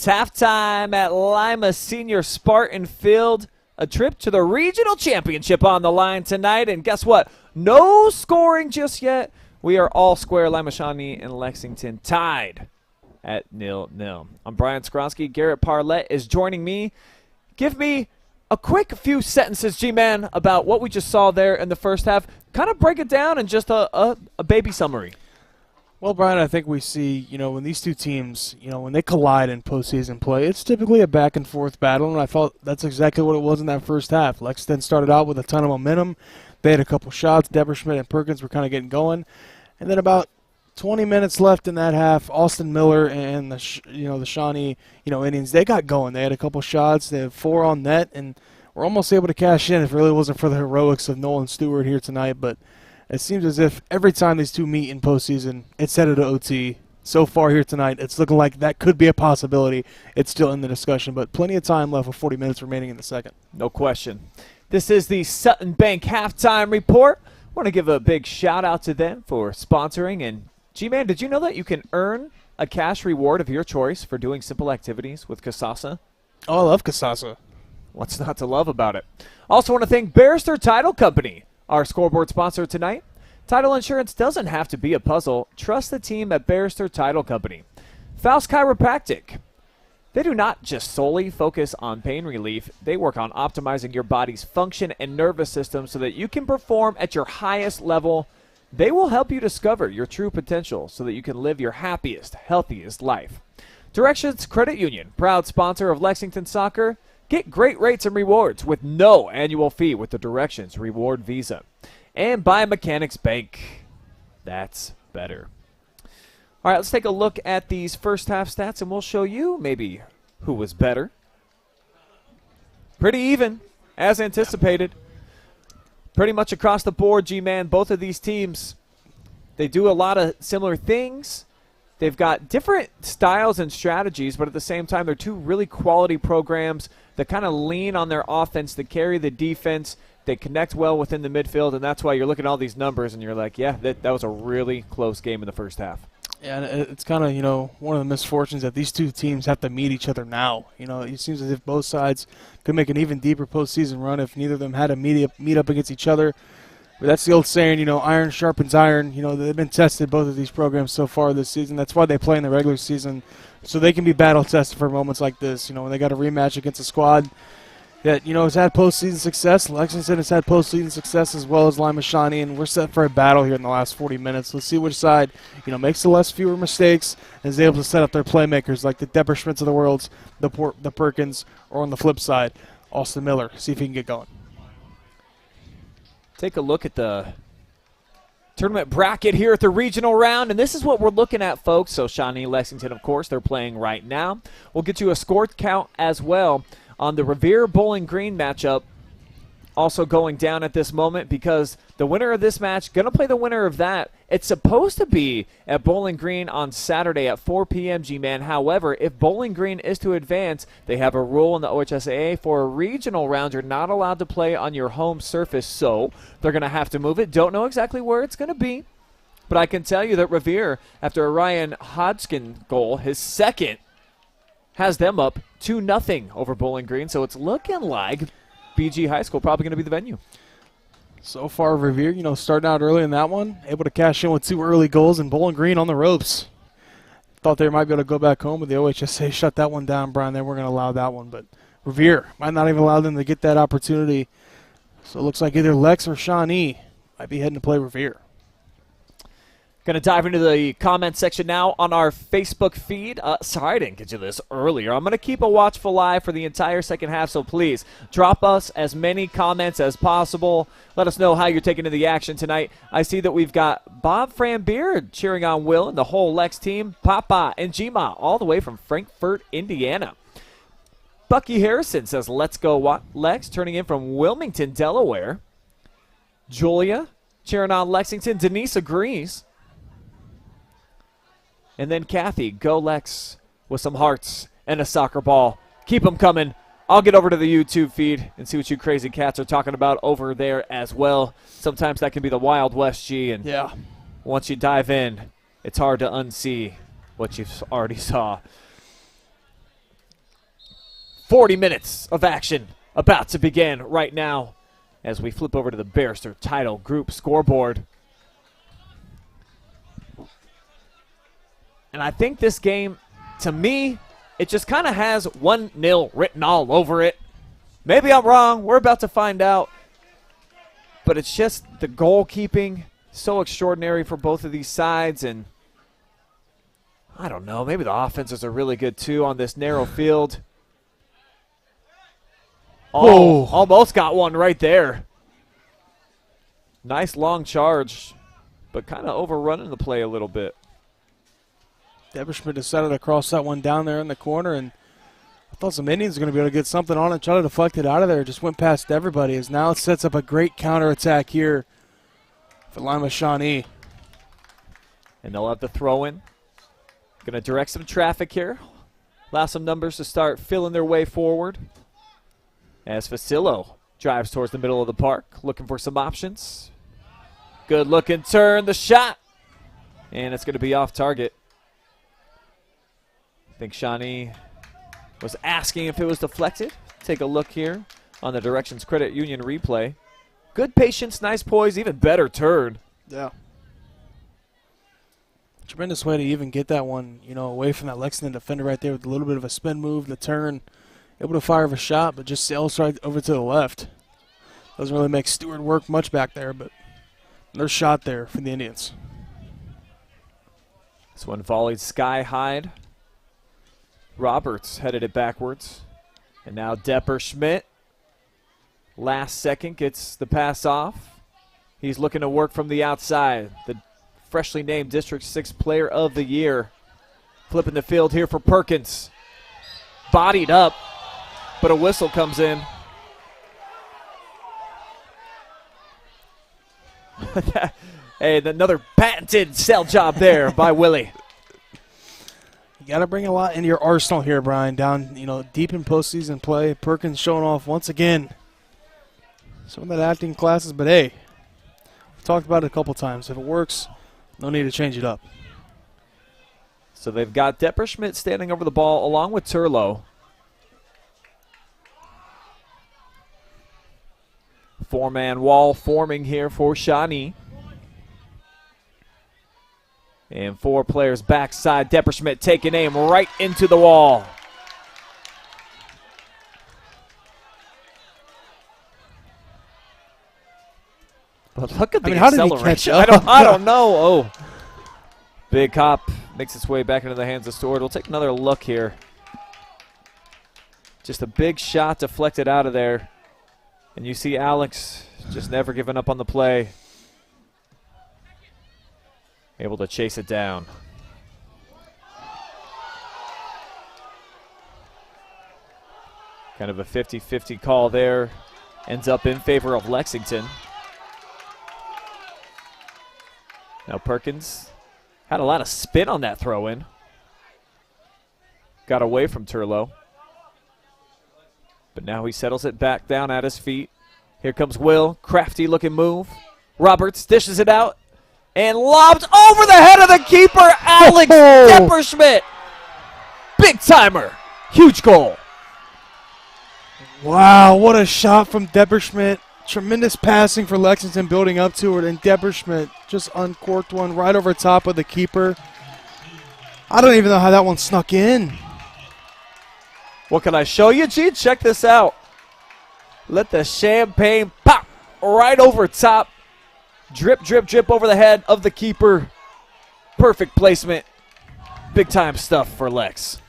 It's halftime at Lima Senior Spartan Field. A trip to the regional championship on the line tonight. And guess what? No scoring just yet. We are all square. Lima, Shawnee, and Lexington tied at 0-0. I'm Brian Skowronski. Garret Parlett is joining me. Give me a quick few sentences, G-Man, about what we just saw there in the first half. Kind of break it down in just a baby summary. Well, Brian, I think we see, when these two teams, when they collide in postseason play, it's typically a back-and-forth battle, and I thought that's exactly what it was in that first half. Lexington started out with a ton of momentum. They had a couple shots. Depperschmidt and Perkins were kind of getting going. And then about 20 minutes left in that half, Austin Miller and the Shawnee, Indians, they got going. They had a couple shots. They had 4 on net, and were almost able to cash in if it really wasn't for the heroics of Nolan Stewart here tonight. But it seems as if every time these two meet in postseason, it's headed to OT. So far here tonight, it's looking like that could be a possibility. It's still in the discussion, but plenty of time left with 40 minutes remaining in the second. No question. This is the Sutton Bank halftime report. I want to give a big shout-out to them for sponsoring. And, G-Man, did you know that you can earn a cash reward of your choice for doing simple activities with Kasasa? Oh, I love Kasasa. What's not to love about it? Also want to thank Barrister Title Company, our scoreboard sponsor tonight. Title insurance doesn't have to be a puzzle. Trust the team at Barrister Title Company. Faust Chiropractic. They do not just solely focus on pain relief. They work on optimizing your body's function and nervous system so that you can perform at your highest level. They will help you discover your true potential so that you can live your happiest, healthiest life. Directions Credit Union, proud sponsor of Lexington Soccer. Get great rates and rewards with no annual fee with the Directions Reward Visa. And Biomechanics Bank. That's better. All right, let's take a look at these first half stats, and we'll show you maybe who was better. Pretty even, as anticipated. Pretty much across the board, G-Man. Both of these teams, they do a lot of similar things. They've got different styles and strategies, but at the same time, they're two really quality programs that kind of lean on their offense to carry the defense. They connect well within the midfield, and that's why you're looking at all these numbers, and you're like, yeah, that was a really close game in the first half. Yeah, and it's kind of, one of the misfortunes that these two teams have to meet each other now. It seems as if both sides could make an even deeper postseason run if neither of them had to meet up against each other. But that's the old saying, iron sharpens iron. They've been tested, both of these programs, so far this season. That's why they play in the regular season, so they can be battle-tested for moments like this. When they got a rematch against a squad that, has had postseason success. Lexington has had postseason success as well as Lima Shawnee, and we're set for a battle here in the last 40 minutes. Let's see which side, makes the fewer mistakes and is able to set up their playmakers like the Depperschmidts of the world, the Perkins, or on the flip side, Austin Miller. See if he can get going. Take a look at the tournament bracket here at the regional round, and this is what we're looking at, folks. So Shawnee, Lexington, of course, they're playing right now. We'll get you a score count as well on the Revere Bowling Green matchup, also going down at this moment, because the winner of this match going to play the winner of that. It's supposed to be at Bowling Green on Saturday at 4 p.m. G-Man. However, if Bowling Green is to advance, they have a rule in the OHSAA for a regional round. You're not allowed to play on your home surface, so they're going to have to move it. Don't know exactly where it's going to be, but I can tell you that Revere, after a Ryan Hodgkin goal, his second, has them up 2-0 over Bowling Green. So it's looking like BG High School probably going to be the venue. So far, Revere, starting out early in that one, able to cash in with 2 early goals, and Bowling Green on the ropes. Thought they might be able to go back home, but the OHSA shut that one down, Brian. They weren't going to allow that one, but Revere might not even allow them to get that opportunity. So it looks like either Lex or Shawnee might be heading to play Revere. Going to dive into the comment section now on our Facebook feed. Sorry I didn't get you this earlier. I'm going to keep a watchful eye for the entire second half, so please drop us as many comments as possible. Let us know how you're taking to the action tonight. I see that we've got Bob Frambeard cheering on Will and the whole Lex team. Papa and Gma all the way from Frankfort, Indiana. Bucky Harrison says, let's go Lex, turning in from Wilmington, Delaware. Julia cheering on Lexington. Denise agrees. And then Kathy, go Lex, with some hearts and a soccer ball. Keep them coming. I'll get over to the YouTube feed and see what you crazy cats are talking about over there as well. Sometimes that can be the Wild West, G. And yeah, once you dive in, it's hard to unsee what you already saw. 40 minutes of action about to begin right now as we flip over to the Barrister title group scoreboard. And I think this game, to me, it just kind of has 1-0 written all over it. Maybe I'm wrong. We're about to find out. But it's just the goalkeeping, so extraordinary for both of these sides. And I don't know, maybe the offenses are really good too on this narrow field. Oh, almost got one right there. Nice long charge, but kind of overrunning the play a little bit. Depperschmidt decided to cross that one down there in the corner, and I thought some Indians were going to be able to get something on it, try to deflect it out of there. Just went past everybody, as now it sets up a great counterattack here for Lima Shawnee. And they'll have the throw in. Going to direct some traffic here. Allow some numbers to start filling their way forward. As Facillo drives towards the middle of the park, looking for some options. Good looking turn, the shot. And it's going to be off target. I think Shawnee was asking if it was deflected. Take a look here on the Directions Credit Union replay. Good patience, nice poise, even better turn. Yeah. Tremendous way to even get that one, away from that Lexington defender right there with a little bit of a spin move, the turn. Able to fire a shot, but just sails right over to the left. Doesn't really make Stewart work much back there, but another shot there for the Indians. This one volleyed sky high. Roberts headed it backwards. And now Depperschmidt. Last second gets the pass off. He's looking to work from the outside. The freshly named District 6 Player of the Year. Flipping the field here for Perkins. Bodied up, but a whistle comes in. Hey, another patented sell job there by Willie. You got to bring a lot into your arsenal here, Brian. Down, deep in postseason play. Perkins showing off once again some of that acting classes, but hey, we've talked about it a couple times. If it works, no need to change it up. So they've got Depperschmidt standing over the ball along with Turlo. Four-man wall forming here for Shawnee. And 4 players backside. Depperschmidt taking aim right into the wall. But look at the acceleration. How did he catch up? I don't know. Oh, big hop makes its way back into the hands of Stewart. We'll take another look here. Just a big shot deflected out of there. And you see Alex just never giving up on the play. Able to chase it down. Kind of a 50-50 call there. Ends up in favor of Lexington. Now Perkins had a lot of spin on that throw-in. Got away from Turlo. But now he settles it back down at his feet. Here comes Will. Crafty looking move. Roberts dishes it out. And lobs over the head of the keeper, Alex Depperschmidt. Big timer. Huge goal. Wow, what a shot from Depperschmidt. Tremendous passing for Lexington building up to it, and Depperschmidt just uncorked one right over top of the keeper. I don't even know how that one snuck in. What can I show you, G? Check this out. Let the champagne pop right over top. Drip, drip, drip over the head of the keeper. Perfect placement. Big time stuff for Lex.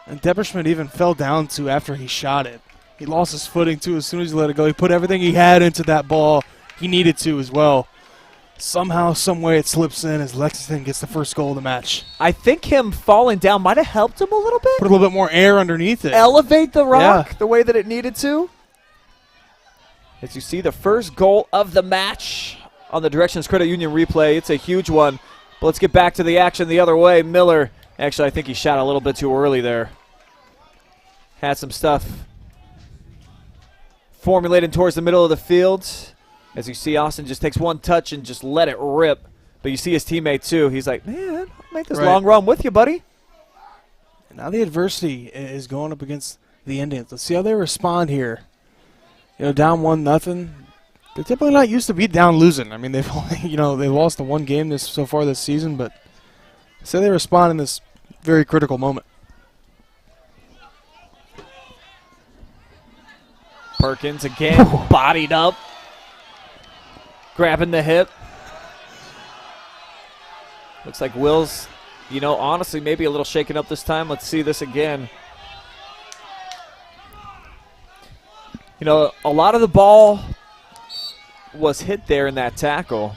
And Depperschmidt even fell down too after he shot it. He lost his footing too as soon as he let it go. He put everything he had into that ball. He needed to as well. Somehow, some way it slips in as Lexington gets the first goal of the match. I think him falling down might have helped him a little bit. Put a little bit more air underneath it. Elevate the rock the way that it needed to. As you see the first goal of the match on the Directions Credit Union replay. It's a huge one. But let's get back to the action the other way. Miller, actually I think he shot a little bit too early there. Had some stuff formulating towards the middle of the field. As you see, Austin just takes one touch and just let it rip. But you see his teammate too. He's like, man, I'll make this long run with you, buddy. And now the adversity is going up against the Indians. Let's see how they respond here. Down 1-0. They're typically not used to be down losing. I mean, they've only, they've lost the one game so far this season, but say they respond in this very critical moment. Perkins again, bodied up, grabbing the hip. Looks like Will's, honestly, maybe a little shaken up this time. Let's see this again. A lot of the ball was hit there in that tackle,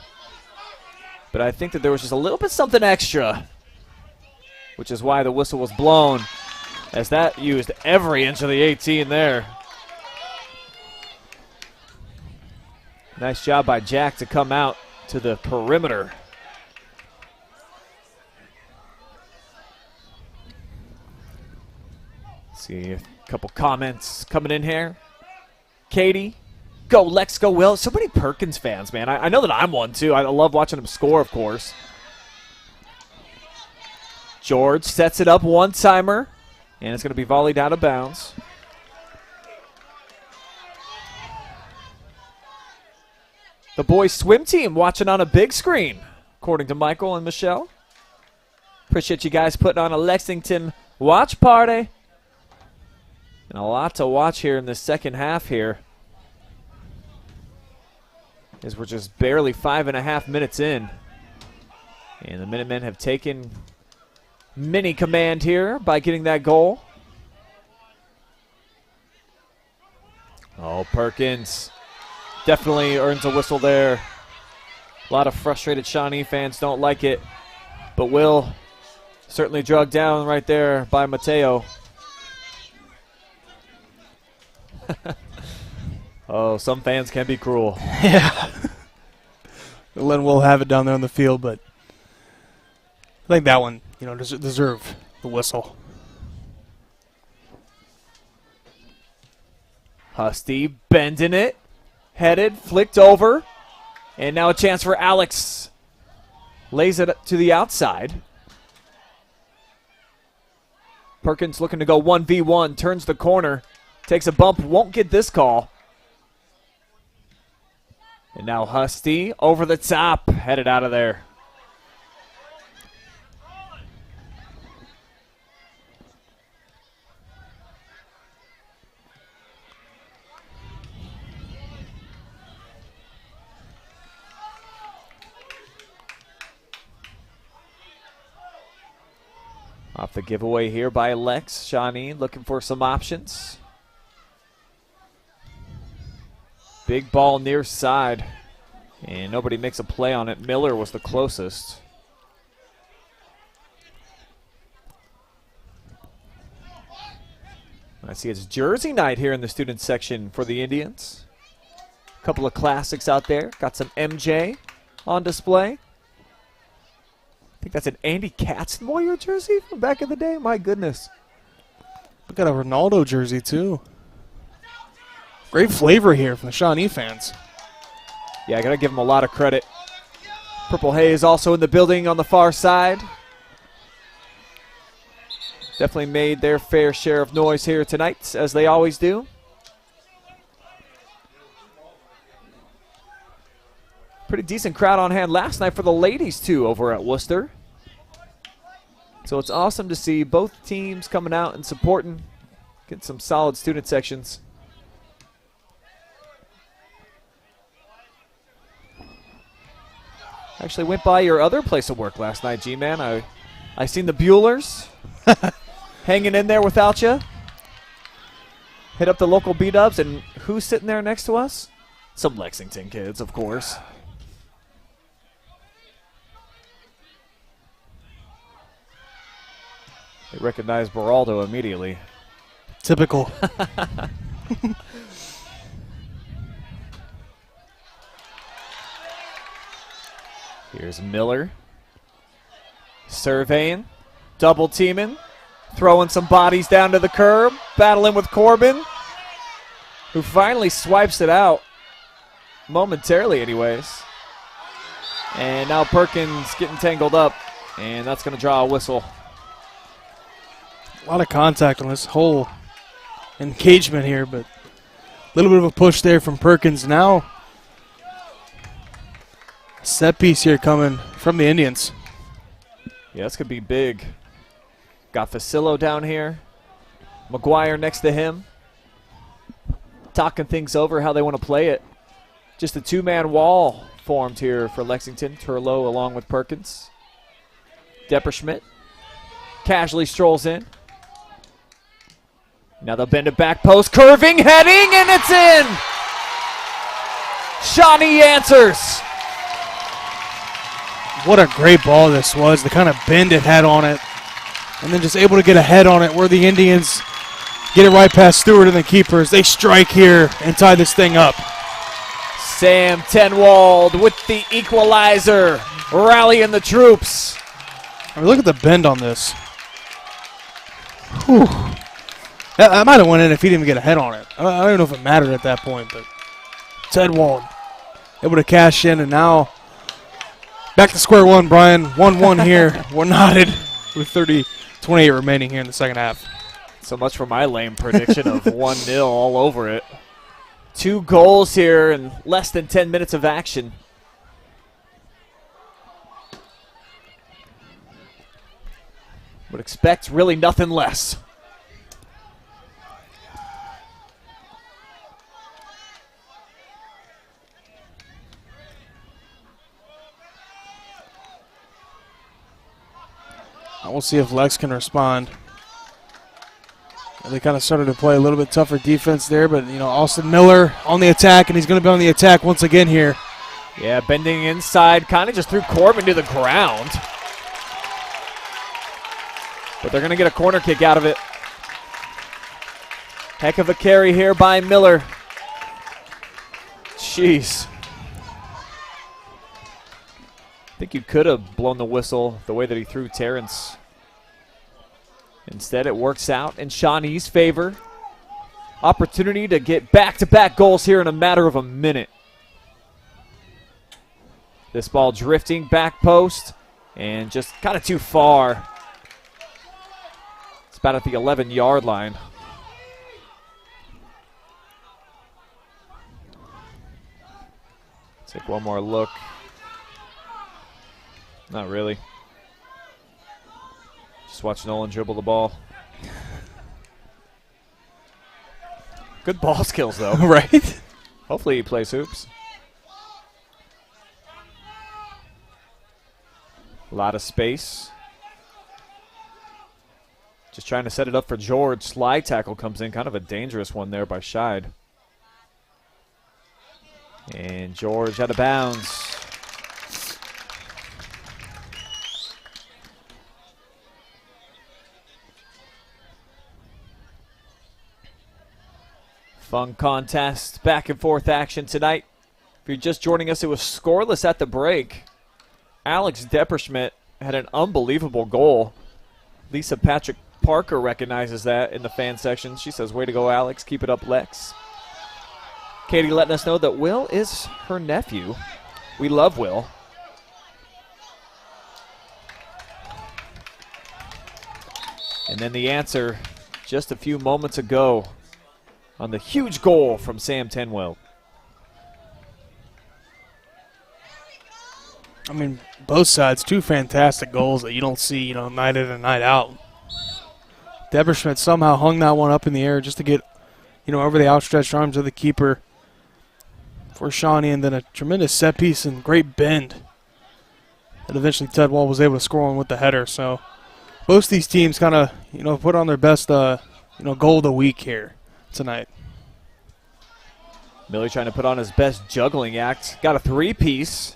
but I think that there was just a little bit something extra, which is why the whistle was blown, as that used every inch of the 18 there. Nice job by Jack to come out to the perimeter. See a couple comments coming in here. Katie, go Lex, go Will. So many Perkins fans, man. I know that I'm one too. I love watching him score, of course. George sets it up, one-timer, and it's going to be volleyed out of bounds. The boys' swim team watching on a big screen, according to Michael and Michelle. Appreciate you guys putting on a Lexington watch party. And a lot to watch here in the second half here, as we're just barely 5.5 minutes in. And the Minutemen have taken mini command here by getting that goal. Oh, Perkins definitely earns a whistle there. A lot of frustrated Shawnee fans don't like it, but Will certainly drugged down right there by Mateo. Oh, some fans can be cruel. Yeah. Letting Will have it down there on the field, but I think that one, deserved the whistle. Husty bending it, headed, flicked over, and now a chance for Alex. Lays it to the outside. Perkins looking to go 1v1, turns the corner. Takes a bump, won't get this call. And now Husty over the top, headed out of there. Off the giveaway here by Lex. Shawnee looking for some options. Big ball near side, and nobody makes a play on it. Miller was the closest. I see it's jersey night here in the student section for the Indians. A couple of classics out there. Got some MJ on display. I think that's an Andy Katzenmoyer jersey from back in the day. My goodness. Look at a Ronaldo jersey, too. Great flavor here from the Shawnee fans. Yeah, I got to give them a lot of credit. Purple Haze also in the building on the far side. Definitely made their fair share of noise here tonight, as they always do. Pretty decent crowd on hand last night for the ladies, too, over at Worcester. So it's awesome to see both teams coming out and supporting, getting some solid student sections. Actually went by your other place of work last night, G-Man. I seen the Buellers hanging in there without you. Hit up the local B-dubs, and who's sitting there next to us? Some Lexington kids, of course. They recognized Beraldo immediately. Typical. Here's Miller. Surveying. Double teaming. Throwing some bodies down to the curb. Battling with Corbin, who finally swipes it out. Momentarily, anyways. And now Perkins getting tangled up. And that's going to draw a whistle. A lot of contact on this whole engagement here, but a little bit of a push there from Perkins. Now, set piece here coming from the Indians. Yeah, this could be big. Got Facillo down here. McGuire next to him. Talking things over how they want to play it. Just a two-man wall formed here for Lexington. Turlow along with Perkins. Depperschmidt casually strolls in. Now they'll bend it back post. Curving, heading, and it's in! Shawnee answers. What a great ball this was. The kind of bend it had on it. And then just able to get a head on it where the Indians get it right past Stewart and the keepers. They strike here and tie this thing up. Sam Tenwald with the equalizer. Rallying the troops. I mean, look at the bend on this. Whew. I might have went in if he didn't even get a head on it. I don't even know if it mattered at that point, but Tenwald able to cash in, and now back to square one, Brian. 1-1 here. We're knotted with 28 remaining here in the second half. So much for my lame prediction of 1-0 all over it. 2 goals here in less than 10 minutes of action. Would expect really nothing less. We'll see if Lex can respond. They kind of started to play a little bit tougher defense there, but, you know, Austin Miller on the attack, and he's going to be on the attack once again here. Yeah, bending inside, kind of just threw Corbin to the ground. But they're going to get a corner kick out of it. Heck of a carry here by Miller. Jeez. I think you could have blown the whistle the way that he threw Terrence. Instead, it works out in Shawnee's favor. Opportunity to get back-to-back goals here in a matter of a minute. This ball drifting back post and just kind of too far. It's about at the 11-yard line. Take one more look. Not really. Just watch Nolan dribble the ball. Good ball skills, though. Right? Hopefully he plays hoops. A lot of space. Just trying to set it up for George. Slide tackle comes in. Kind of a dangerous one there by Scheid. And George out of bounds. Fun contest, back and forth action tonight. If you're just joining us, it was scoreless at the break. Alex Depperschmidt had an unbelievable goal. Lisa Patrick Parker recognizes that in the fan section. She says, way to go, Alex. Keep it up, Lex. Katie letting us know that Will is her nephew. We love Will. And then the answer just a few moments ago on the huge goal from Sam Tenwell. I mean, both sides, 2 fantastic goals that you don't see, you know, night in and night out. Depperschmidt somehow hung that one up in the air just to get, you know, over the outstretched arms of the keeper for Shawnee, and then a tremendous set piece and great bend. And eventually Tenwell was able to score on with the header. So both these teams kind of, you know, put on their best, you know, goal of the week here tonight. Miller trying to put on his best juggling act. Got a 3-piece.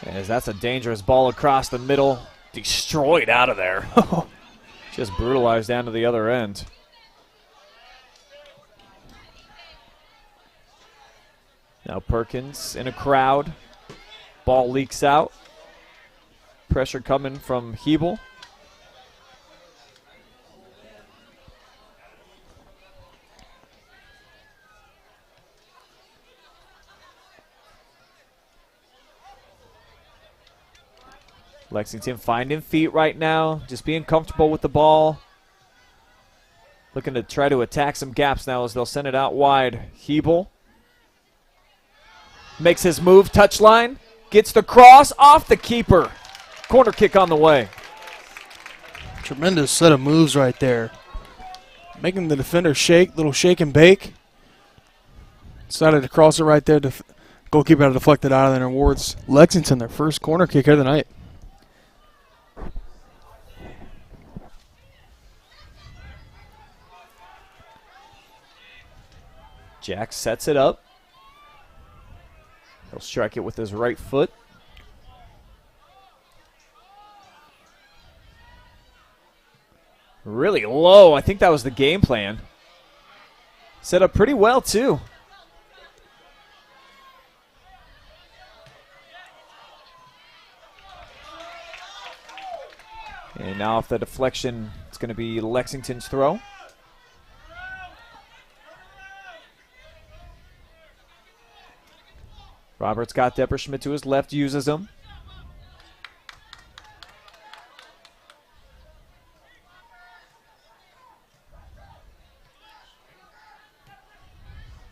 As that's a dangerous ball across the middle. Destroyed out of there. Just brutalized down to the other end. Now Perkins in a crowd. Ball leaks out. Pressure coming from Hebel. Lexington finding feet right now, just being comfortable with the ball. Looking to try to attack some gaps now as they'll send it out wide. Hebel makes his move, touchline, gets the cross off the keeper. Corner kick on the way. Tremendous set of moves right there. Making the defender shake, little shake and bake. Decided to cross it right there. Goalkeeper had to deflect it out of there and awards Lexington their first corner kick of the night. Jack sets it up. He'll strike it with his right foot. Really low. I think that was the game plan. Set up pretty well, too. And now off the deflection, it's going to be Lexington's throw. Roberts got Depperschmidt to his left, uses him.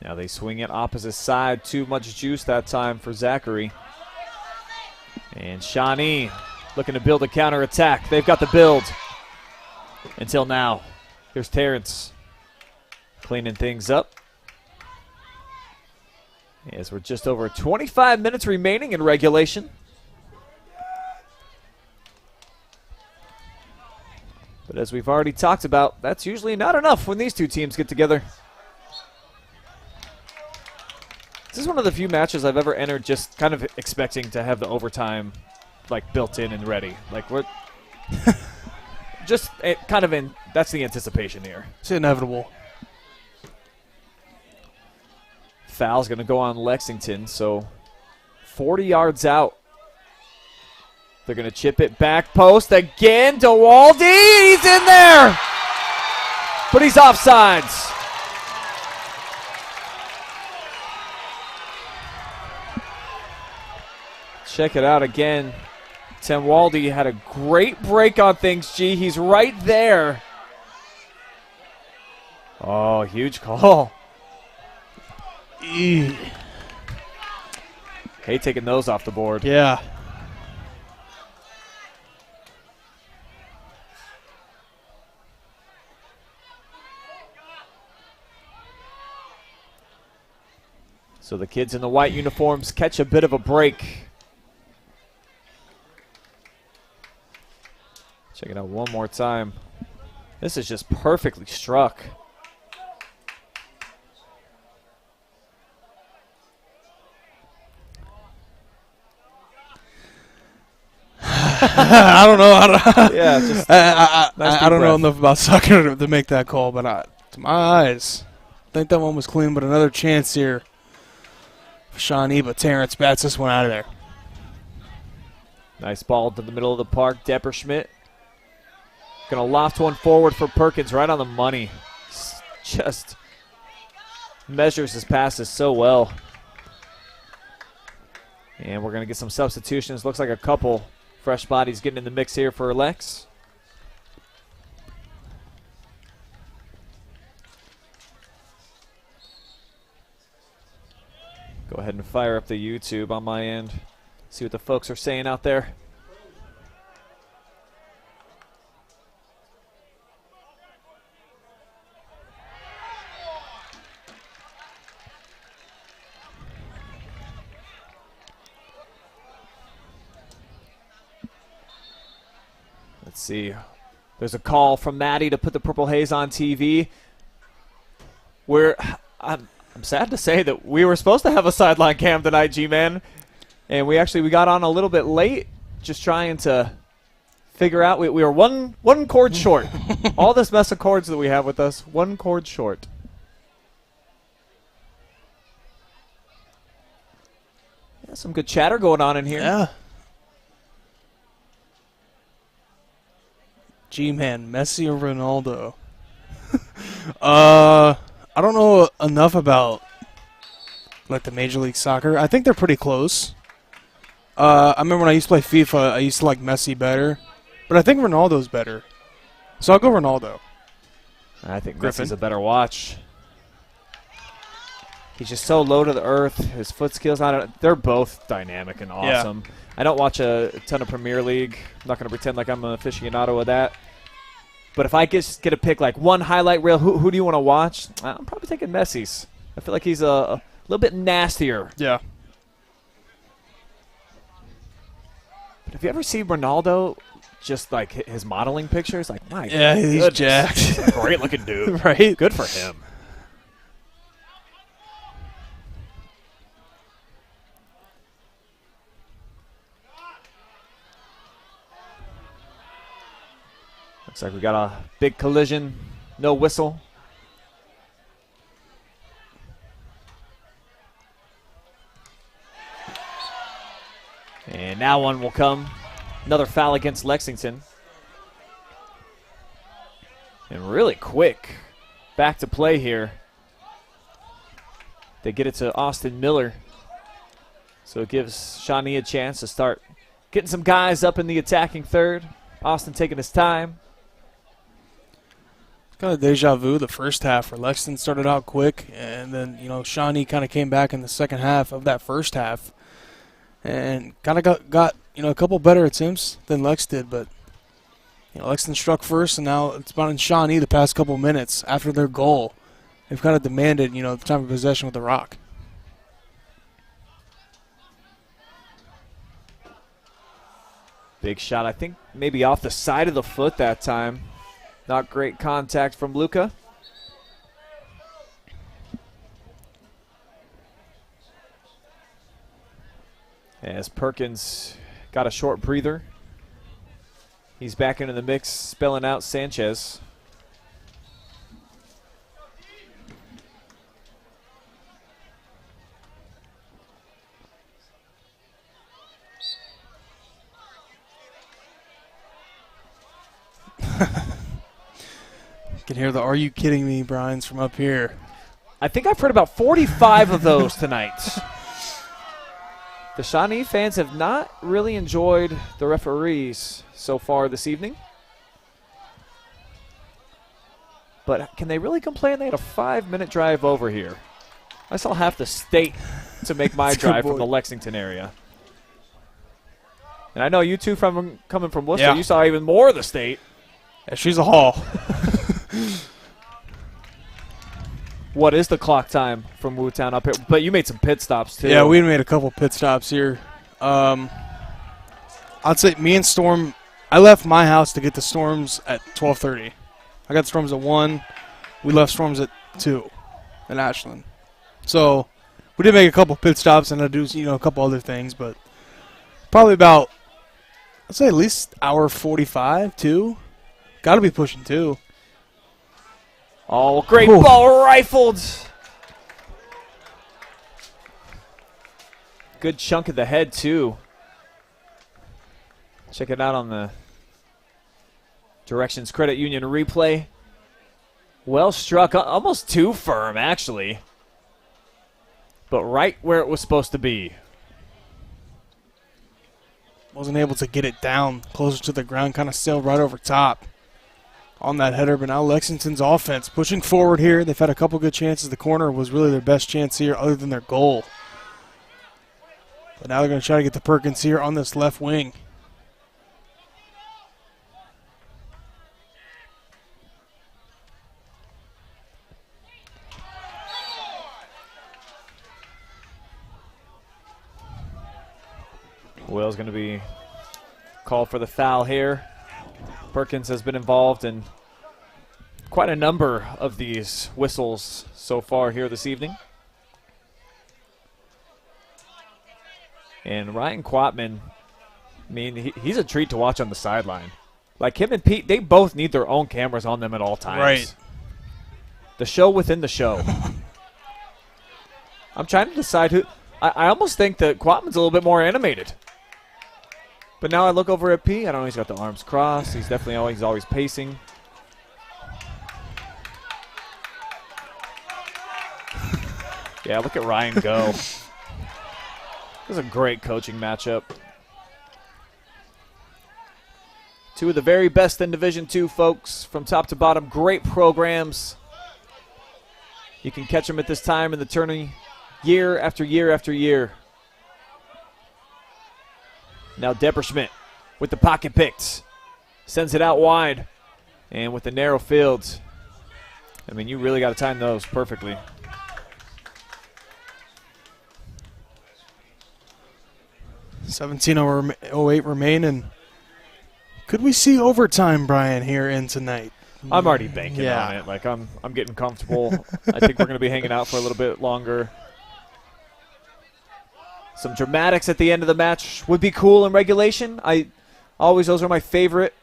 Now they swing it opposite side. Too much juice that time for Zachary. And Shawnee looking to build a counterattack. They've got the build. Until now. Here's Terrence cleaning things up. As we're just over 25 minutes remaining in regulation. But as we've already talked about, that's usually not enough when these two teams get together. This is one of the few matches I've ever entered just kind of expecting to have the overtime like built in and ready. Like we're just kind of in, that's the anticipation here. It's inevitable. Foul's going to go on Lexington, so 40 yards out. They're going to chip it back post again. DeWaldy, he's in there, but he's offsides. Check it out again. Tenwaldi had a great break on things, G. He's right there. Oh, huge call. Hate taking those off the board. Yeah. So the kids in the white uniforms catch a bit of a break. Check it out one more time. This is just perfectly struck. I don't know. Yeah, just I don't know enough about soccer to make that call, but to my eyes, I think that one was clean. But another chance here for Shawnee, but Terrence bats this one out of there. Nice ball to the middle of the park. Depperschmidt gonna loft one forward for Perkins, right on the money. Just measures his passes so well. And we're gonna get some substitutions. Looks like a couple fresh bodies getting in the mix here for Lex. Go ahead and fire up the YouTube on my end. See what the folks are saying out there. Let's see. There's a call from Maddie to put the Purple Haze on TV. I'm sad to say that we were supposed to have a sideline cam tonight, G-Man. And we got on a little bit late, just trying to figure out. We were one chord short. All this mess of chords that we have with us, one chord short. Yeah, some good chatter going on in here. Yeah. G-Man, Messi or Ronaldo? I don't know enough about like the Major League Soccer. I think they're pretty close. I remember when I used to play FIFA, I used to like Messi better. But I think Ronaldo's better. So I'll go Ronaldo. I think Griffin. Messi's a better watch. He's just so low to the earth. His foot skills, they're both dynamic and awesome. Yeah. I don't watch a ton of Premier League. I'm not going to pretend like I'm an aficionado of that. But if I get to pick like one highlight reel, who do you want to watch? I'm probably taking Messi's. I feel like he's a little bit nastier. Yeah. But have you ever seen Ronaldo, just like his modeling pictures? Like, my yeah, he's jacked. He's a great-looking dude. Right? Good for him. Looks like we got a big collision. No whistle. And now one will come. Another foul against Lexington. And really quick. Back to play here. They get it to Austin Miller. So it gives Shawnee a chance to start getting some guys up in the attacking third. Austin taking his time. Kind of deja vu the first half where Lexington started out quick, and then, Shawnee kind of came back in the second half of that first half and kind of got a couple better attempts than Lex did, but Lexington struck first, and now it's been on Shawnee the past couple minutes after their goal. They've kind of demanded, the time of possession with the rock. Big shot, I think maybe off the side of the foot that time. Not great contact from Luka. As Perkins got a short breather. He's back into the mix, spelling out Sanchez. You can hear the "Are you kidding me" Brian's from up here. I think I've heard about 45 of those tonight. The Shawnee fans have not really enjoyed the referees so far this evening. But can they really complain? They had a 5-minute drive over here. I saw half the state to make my drive from the Lexington area. And I know you two coming from Worcester, you saw even more of the state. Yeah, she's a haul. What is the clock time from Wootown up here? But you made some pit stops, too. Yeah, we made a couple pit stops here. I'd say me and Storm, I left my house to get to Storm's at 12:30. I got Storm's at 1. We left Storm's at 2 in Ashland. So we did make a couple pit stops and I do, a couple other things, but probably about, I'd say at least hour 45, 2. Got to be pushing 2. Oh, great ball rifled. Good chunk of the head, too. Check it out on the Directions Credit Union replay. Well struck, almost too firm, actually. But right where it was supposed to be. Wasn't able to get it down closer to the ground, kind of sailed right over top on that header, but now Lexington's offense pushing forward here. They've had a couple good chances. The corner was really their best chance here other than their goal. But now they're going to try to get to Perkins here on this left wing. Will's going to be called for the foul here. Perkins has been involved in quite a number of these whistles so far here this evening. And Ryan Quatman, I mean, he's a treat to watch on the sideline. Like him and Pete, they both need their own cameras on them at all times. Right. The show within the show. I'm trying to decide who. I almost think that Quatman's a little bit more animated. But now I look over at P. I don't know, he's got the arms crossed. He's definitely always pacing. Yeah, look at Ryan go. This is a great coaching matchup. Two of the very best in Division II, folks, from top to bottom. Great programs. You can catch them at this time in the tourney year after year after year. Now Depperschmidt with the pocket picked. Sends it out wide. And with the narrow fields, I mean, you really got to time those perfectly. (17:08) remain, and could we see overtime, Brian, here in tonight? I'm already banking on it. Like I'm getting comfortable. I think we're going to be hanging out for a little bit longer. Some dramatics at the end of the match would be cool in regulation. Those are my favorite.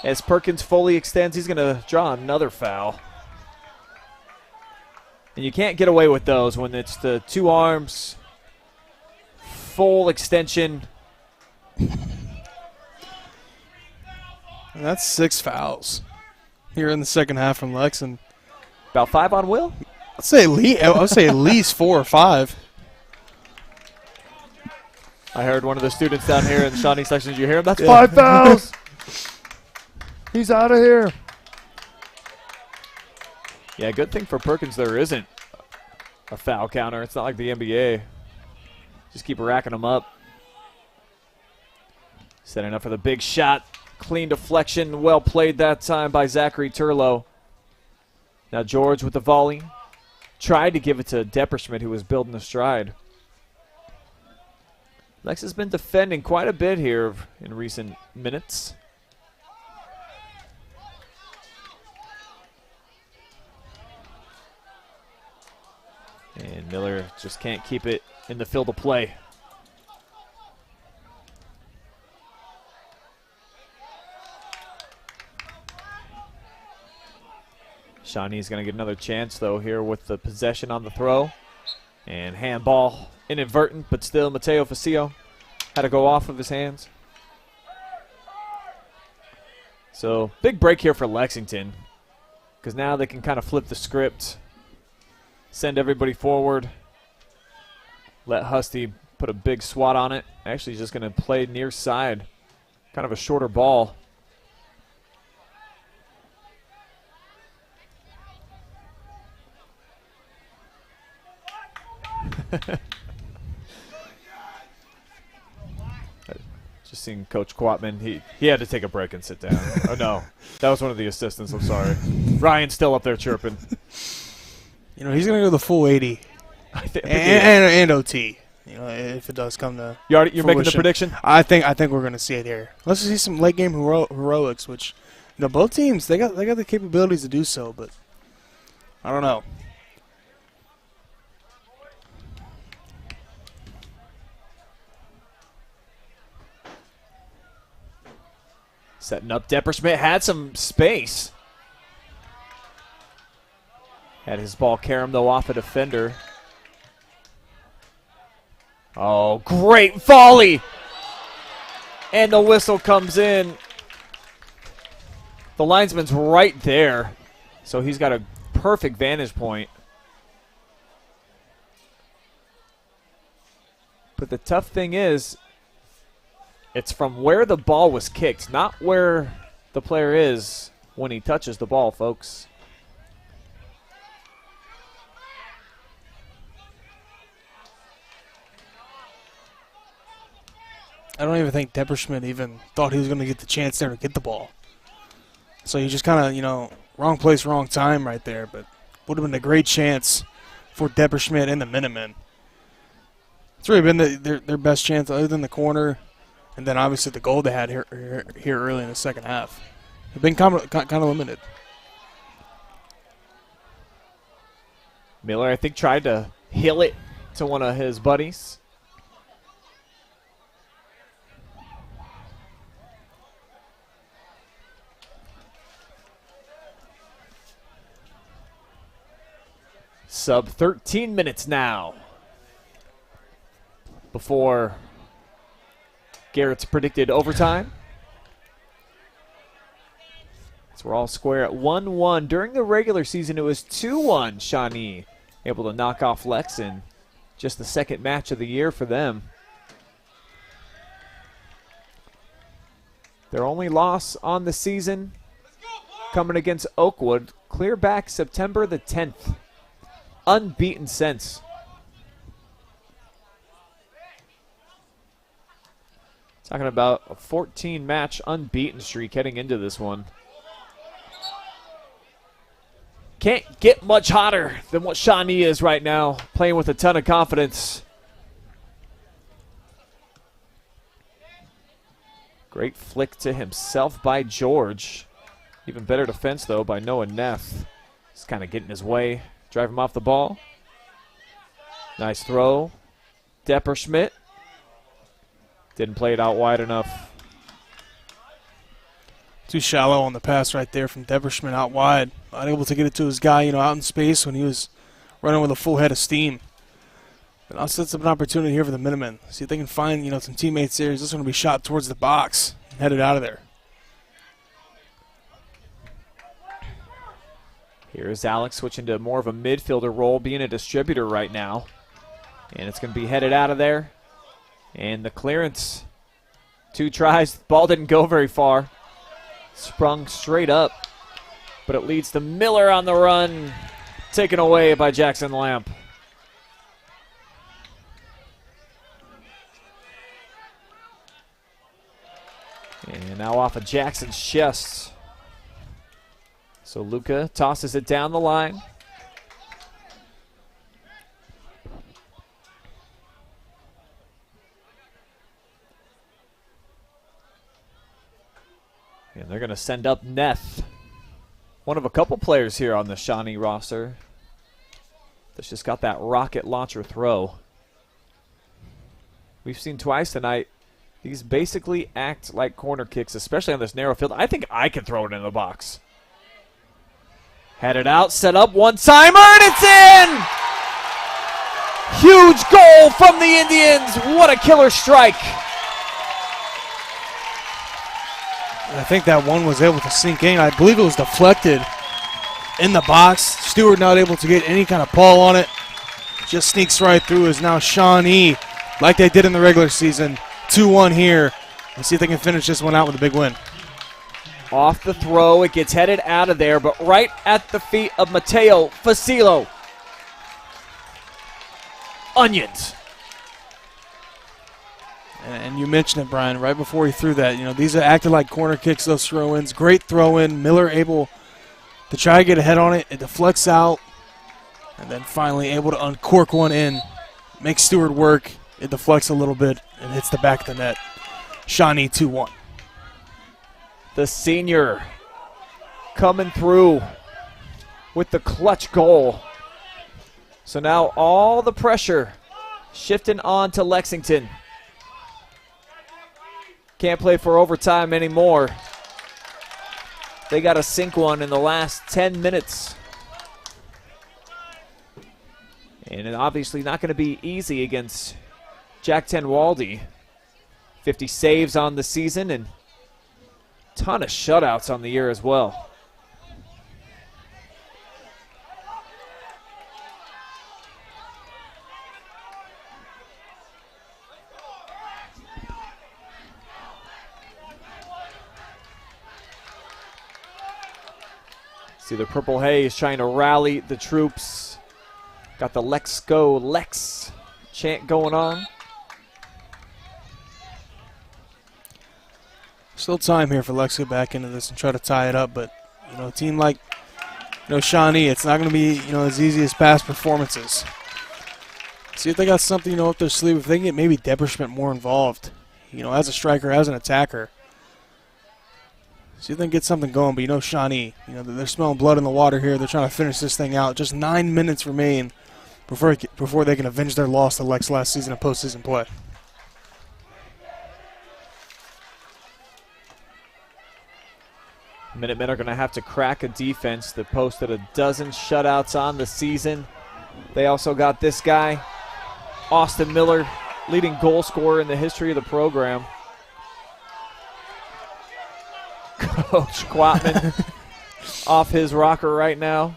As Perkins fully extends, he's going to draw another foul. And you can't get away with those when it's the two arms, full extension. And that's 6 fouls here in the second half from Lex. And about 5 on Will? I'd say at least 4 or 5. I heard one of the students down here in the Shawnee section. Did you hear him? That's 5 fouls. He's out of here. Yeah, good thing for Perkins there isn't a foul counter. It's not like the NBA. Just keep racking them up. Setting up for the big shot. Clean deflection. Well played that time by Zachary Turlow. Now George with the volley. Tried to give it to Depperschmidt, who was building the stride. Lex has been defending quite a bit here in recent minutes. And Miller just can't keep it in the field of play. Shawnee's going to get another chance, though, here with the possession on the throw. And handball inadvertent, but still Mateo Facio had to go off of his hands. So big break here for Lexington, because now they can kind of flip the script, send everybody forward, let Husty put a big swat on it. Actually, he's just going to play near side, kind of a shorter ball. Just seeing Coach Quatman, he had to take a break and sit down. Oh no, that was one of the assistants. I'm sorry. Ryan's still up there chirping. You know, he's going to go the full 80 and OT. You know, if it does come to you're fruition. Making the prediction. I think we're going to see it here. Let's see some late game heroics, which both teams they got the capabilities to do so, but I don't know. Setting up, Depperschmidt had some space. Had his ball carom, though, off a defender. Oh, great volley! And the whistle comes in. The linesman's right there, so he's got a perfect vantage point. But the tough thing is, it's from where the ball was kicked, not where the player is when he touches the ball, folks. I don't even think Depperschmidt even thought he was going to get the chance there to get the ball. So you just kind of, wrong place, wrong time right there. But would have been a great chance for Depperschmidt and the Minutemen. It's really been their best chance other than the corner. And then obviously the goal they had here early in the second half. They've been kind of limited. Miller, I think, tried to heel it to one of his buddies. Sub 13 minutes now before Garrett's predicted overtime. So we're all square at 1-1. During the regular season, it was 2-1. Shawnee able to knock off Lex in just the second match of the year for them. Their only loss on the season coming against Oakwood, clear back September the 10th. Unbeaten since. Talking about a 14-match unbeaten streak heading into this one. Can't get much hotter than what Shawnee is right now, playing with a ton of confidence. Great flick to himself by George. Even better defense, though, by Noah Neff. Just kind of getting his way, drive him off the ball. Nice throw. Depperschmidt. Didn't play it out wide enough. Too shallow on the pass right there from Depperschmidt out wide. Unable to get it to his guy, out in space when he was running with a full head of steam. But now sets up an opportunity here for the Minutemen. See if they can find, some teammates there. He's just going to be shot towards the box and headed out of there. Here's Alex switching to more of a midfielder role, being a distributor right now. And it's going to be headed out of there. And the clearance. 2 tries. Ball didn't go very far. Sprung straight up. But it leads to Miller on the run. Taken away by Jackson Lamp. And now off of Jackson's chest. So Luca tosses it down the line. And they're going to send up Neff. One of a couple players here on the Shawnee roster that's just got that rocket launcher throw. We've seen twice tonight. These basically act like corner kicks, especially on this narrow field. I think I can throw it in the box. Had it out, set up, one-timer, and it's in! Huge goal from the Indians. What a killer strike. I think that one was able to sink in. I believe it was deflected in the box. Stewart not able to get any kind of ball on it. Just sneaks right through. Is now Shawnee, like they did in the regular season. 2-1 here. Let's see if they can finish this one out with a big win. Off the throw, it gets headed out of there, but right at the feet of Mateo Facilo. Onions. And you mentioned it, Brian, right before he threw that. These are acted like corner kicks, those throw-ins. Great throw-in. Miller able to try to get a head on it. It deflects out. And then finally able to uncork one in. Makes Stewart work. It deflects a little bit and hits the back of the net. Shawnee 2-1. The senior coming through with the clutch goal. So now all the pressure shifting on to Lexington. Can't play for overtime anymore. They got to sink one in the last 10 minutes. And it obviously not going to be easy against Jack Tenwalde. 50 saves on the season and ton of shutouts on the year as well. See the Purple Haze trying to rally the troops. Got the Lex Go Lex chant going on. Still time here for Lex to get back into this and try to tie it up, but a team like Shawnee, it's not going to be as easy as past performances. See if they got something up their sleeve. If they can get maybe Depperschmidt more involved, as a striker, as an attacker. See if they can get something going. But Shawnee, they're smelling blood in the water here. They're trying to finish this thing out. Just 9 minutes remain before they can avenge their loss to Lex last season of postseason play. Minutemen are going to have to crack a defense that posted a dozen shutouts on the season. They also got this guy, Austin Miller, leading goal scorer in the history of the program. Coach Quatman off his rocker right now.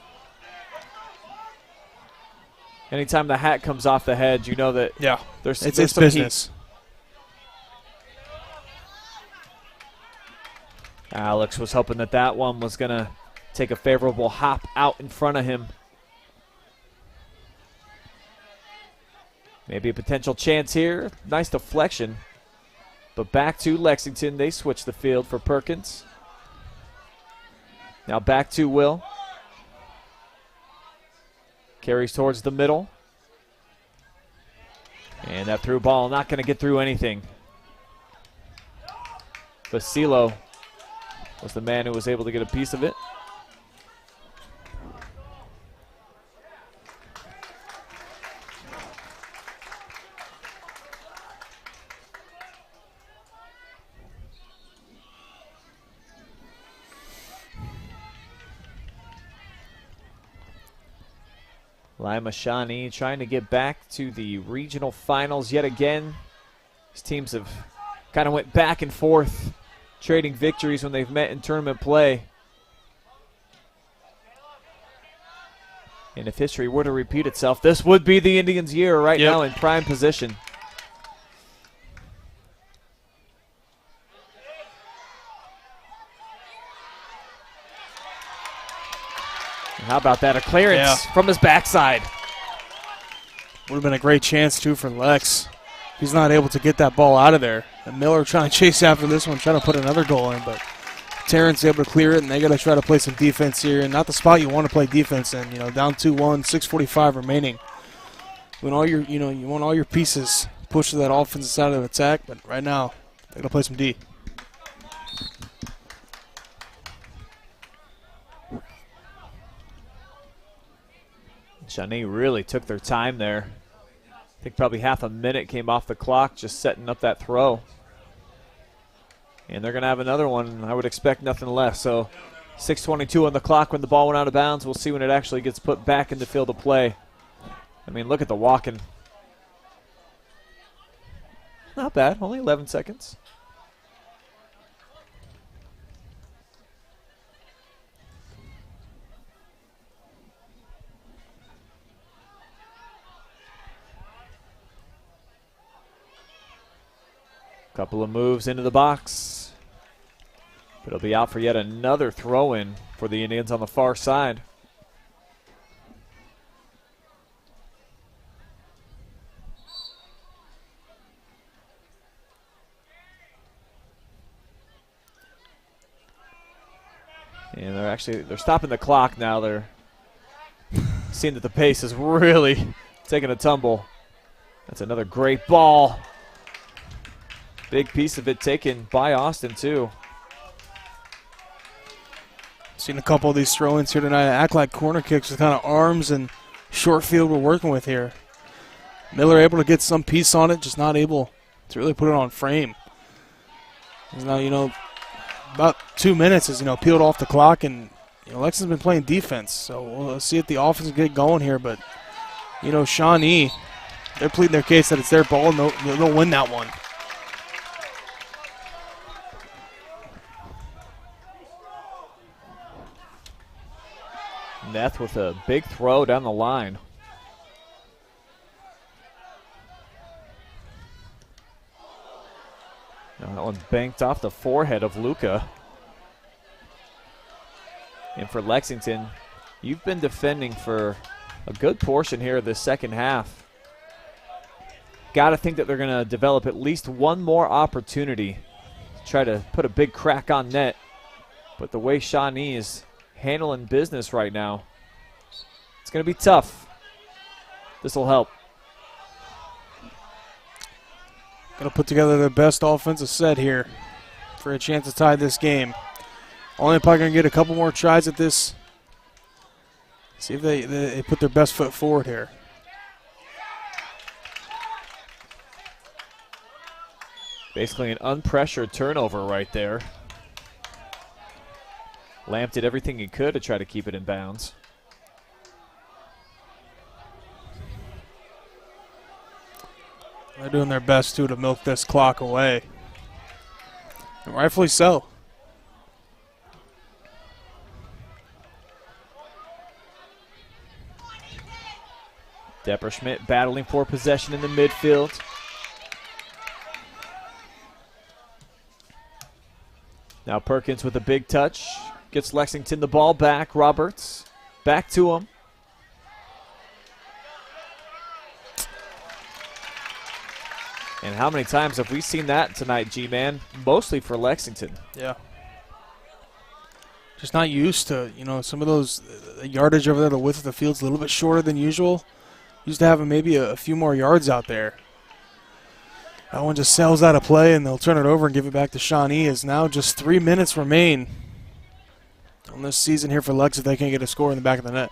Anytime the hat comes off the head, you know that there's it's some business. Heat. Alex was hoping that that one was going to take a favorable hop out in front of him. Maybe a potential chance here. Nice deflection. But back to Lexington. They switch the field for Perkins. Now back to Will. Carries towards the middle. And that through ball not going to get through anything. Basilo was the man who was able to get a piece of it. Lima Shawnee trying to get back to the regional finals yet again. These teams have kind of went back and forth, trading victories when they've met in tournament play. And if history were to repeat itself, this would be the Indians' year right now in prime position. How about that? A clearance from his backside. Would have been a great chance, too, for Lex. He's not able to get that ball out of there. And Miller trying to chase after this one, trying to put another goal in. But Terrence able to clear it, and they got to try to play some defense here. And not the spot you want to play defense in. You know, down 2-1, 6:45 remaining. When all your, you want all your pieces pushed to that offensive side of the attack. But right now, they got to play some D. Shawnee really took their time there. I think probably half a minute came off the clock just setting up that throw. And they're going to have another one. I would expect nothing less. So 6:22 on the clock when the ball went out of bounds. We'll see when it actually gets put back in the field of play. I mean, look at the walking. Not bad. Only 11 seconds. Couple of moves into the box. But it'll be out for yet another throw-in for the Indians on the far side. And they're stopping the clock now. They're seeing that the pace is really taking a tumble. That's another great ball. Big piece of it taken by Austin, too. Seen a couple of these throw-ins here tonight act like corner kicks with kind of arms and short field we're working with here. Miller able to get some piece on it, just not able to really put it on frame. And now, about 2 minutes is, peeled off the clock, and, Lexington's been playing defense. So we'll see if the offense can get going here. But, Shawnee, they're pleading their case that it's their ball, and they'll win that one. Neth with a big throw down the line. Now that one banked off the forehead of Luca. And for Lexington, you've been defending for a good portion here of the second half. Got to think that they're going to develop at least one more opportunity to try to put a big crack on net. But the way Shawnee is handling business right now, it's going to be tough. This will help. Going to put together their best offensive set here for a chance to tie this game. Only probably going to get a couple more tries at this. See if they put their best foot forward here. Basically an unpressured turnover right there. Lamp did everything he could to try to keep it in bounds. They're doing their best, too, to milk this clock away. And rightfully so. Depperschmidt battling for possession in the midfield. Now Perkins with a big touch. Gets Lexington the ball back. Roberts back to him. And how many times have we seen that tonight, G-Man? Mostly for Lexington. Yeah. Just not used to, some of those yardage over there, the width of the field's a little bit shorter than usual. Used to having maybe a few more yards out there. That one just sails out of play, and they'll turn it over and give it back to Shawnee, as now just 3 minutes remain on this season here for Lex if they can't get a score in the back of the net.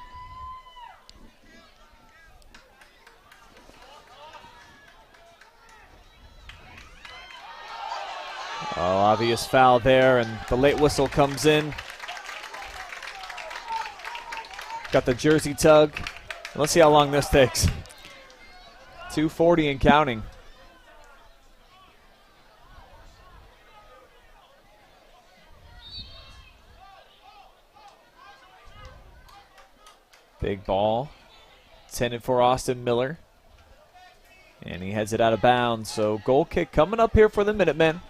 Oh, obvious foul there, and the late whistle comes in. Got the jersey tug. Let's see how long this takes. 2:40 and counting. Big ball. Intended for Austin Miller. And he heads it out of bounds. So goal kick coming up here for the Minutemen.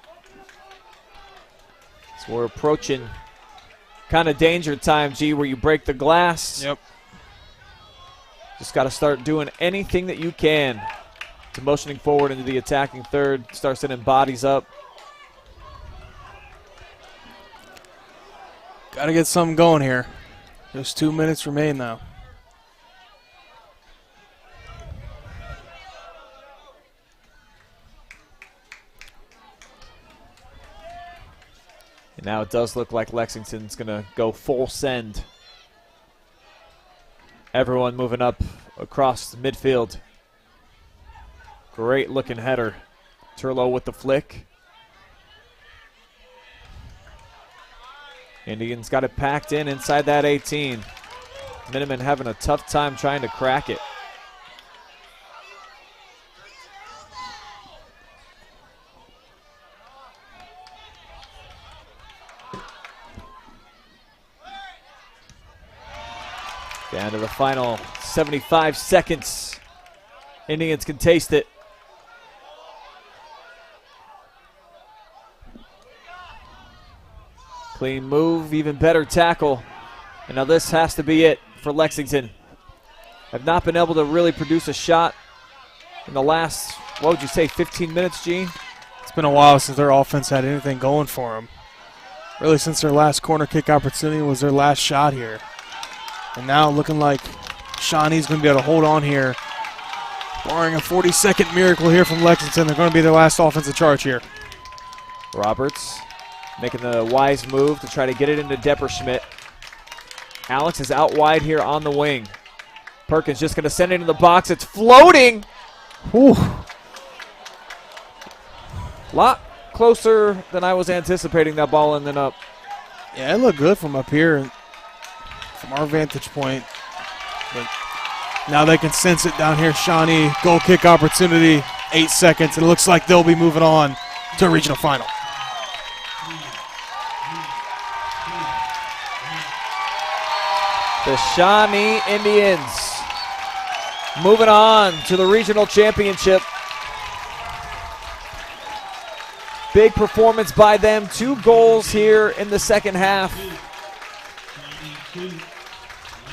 So we're approaching kind of danger time, G, where you break the glass. Yep. Just got to start doing anything that you can to motioning forward into the attacking third. Start sending bodies up. Got to get something going here. Just 2 minutes remain now. And now it does look like Lexington's going to go full send. Everyone moving up across the midfield. Great looking header. Turlow with the flick. Indians got it packed in inside that 18. Minutemen having a tough time trying to crack it. Down to the final 75 seconds. Indians can taste it. Clean move, even better tackle. And now this has to be it for Lexington. Have not been able to really produce a shot in the last, what would you say, 15 minutes, Gene? It's been a while since their offense had anything going for them. Really, since their last corner kick opportunity was their last shot here. And now looking like Shawnee's going to be able to hold on here. Barring a 40-second miracle here from Lexington, they're going to be their last offensive charge here. Roberts making the wise move to try to get it into Depperschmidt. Alex is out wide here on the wing. Perkins just going to send it into the box. It's floating. Whew. Lot closer than I was anticipating that ball ending up. Yeah, it looked good from up here. From our vantage point, but now they can sense it down here. Shawnee, goal kick opportunity, 8 seconds, and it looks like they'll be moving on to a regional final. The Shawnee Indians moving on to the regional championship. Big performance by them. 2 goals here in the second half.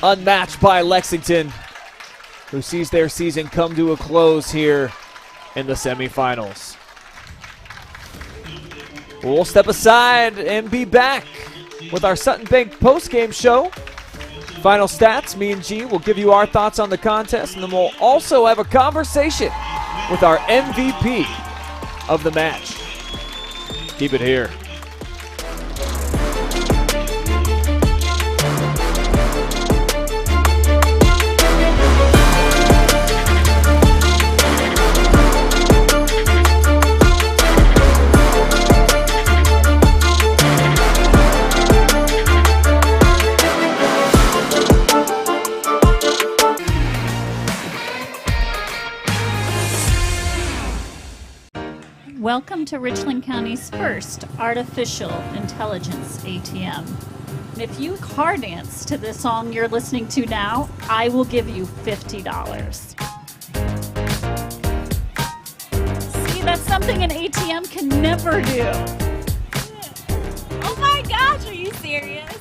Unmatched by Lexington, who sees their season come to a close here in the semifinals. We'll step aside and be back with our Sutton Bank postgame show. Final stats, me and G will give you our thoughts on the contest, and then we'll also have a conversation with our MVP of the match. Keep it here. Welcome to Richland County's first artificial intelligence ATM. If you car dance to the song you're listening to now, I will give you $50. See, that's something an ATM can never do. Oh my gosh, are you serious?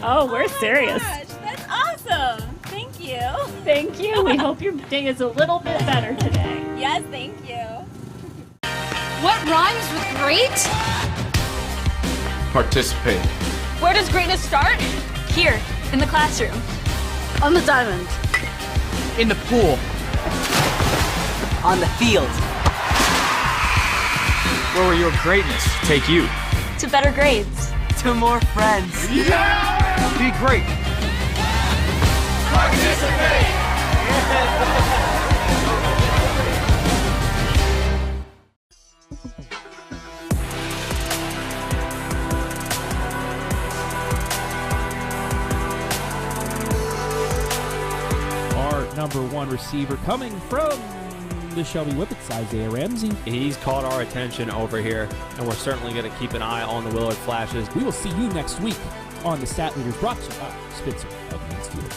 Oh, we're my serious. Gosh, that's awesome. Thank you. Thank you. We hope your day is a little bit better today. Yes, thank you. What rhymes with great? Participate. Where does greatness start? Here, in the classroom. On the diamond. In the pool. On the field. Where will your greatness take you? To better grades. To more friends. Be great. Our number one receiver coming from the Shelby Whippets, Isaiah Ramsey. He's caught our attention over here, and we're certainly going to keep an eye on the Willard Flashes. We will see you next week on the Stat Leaders, brought to you by Spitzer of Mansfield.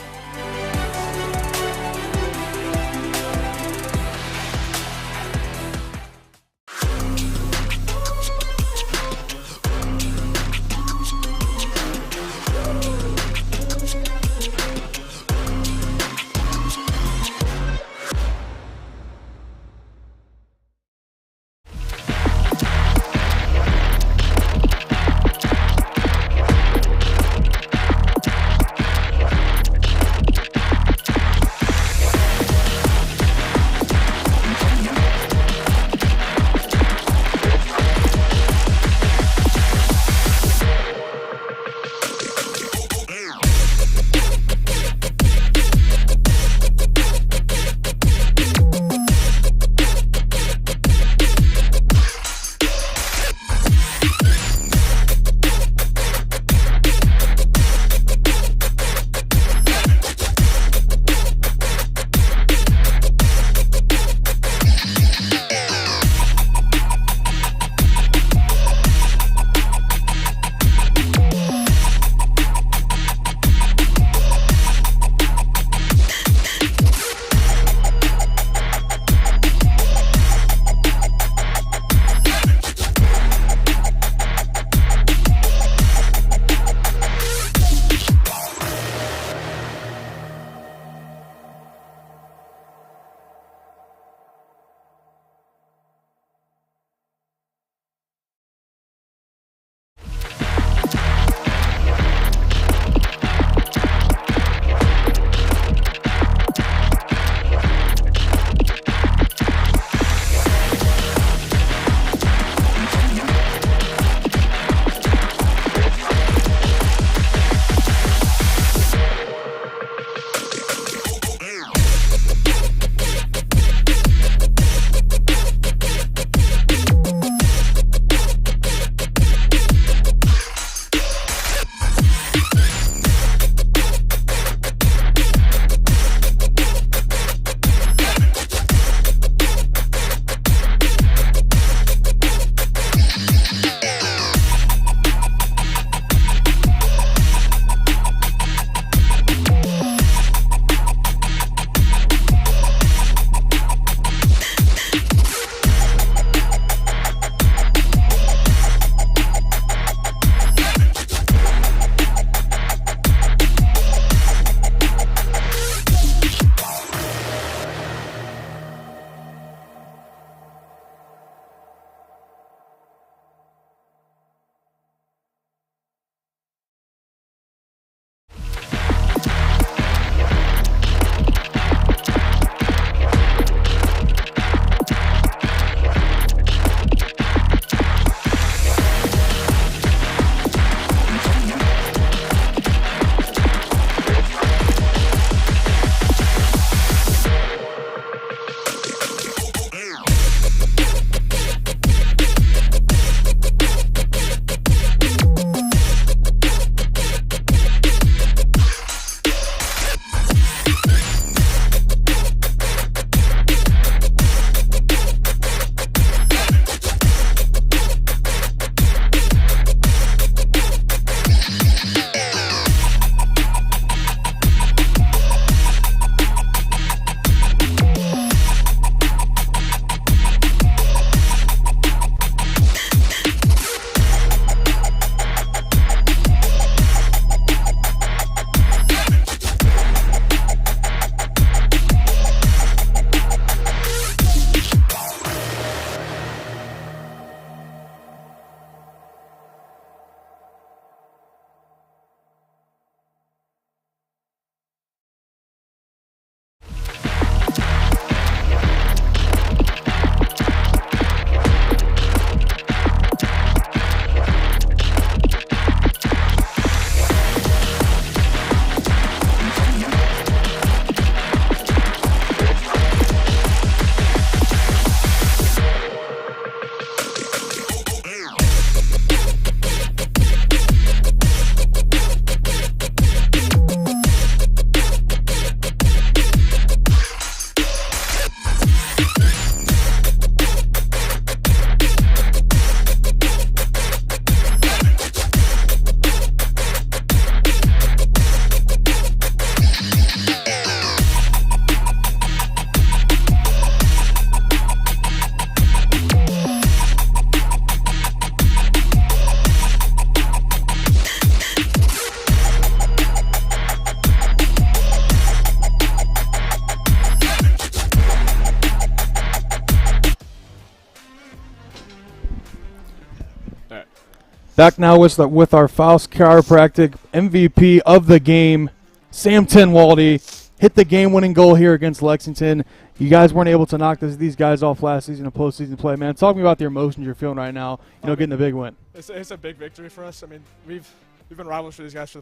Back now with our Faust Chiropractic MVP of the game, Sam Tenwalde. Hit the game-winning goal here against Lexington. You guys weren't able to knock these guys off last season in postseason play. Man, talk to me about the emotions you're feeling right now, getting the big win. It's a big victory for us. I mean, we've been rivals for these guys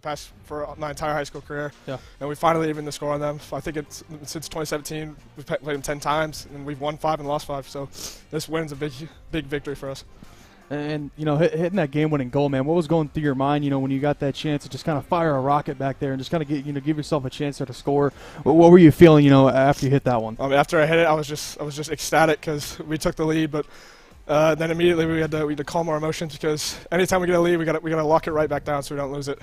for my entire high school career. Yeah. And we finally evened the score on them. I think it's since 2017 we've played them 10 times, and we've won 5 and lost 5. So this win's a big victory for us. And, hitting that game-winning goal, man, what was going through your mind, when you got that chance to just kind of fire a rocket back there and just kind of give yourself a chance there to score? What were you feeling, after you hit that one? After I hit it, I was just ecstatic because we took the lead, but then immediately we had to calm our emotions because anytime we get a lead, we got to lock it right back down so we don't lose it.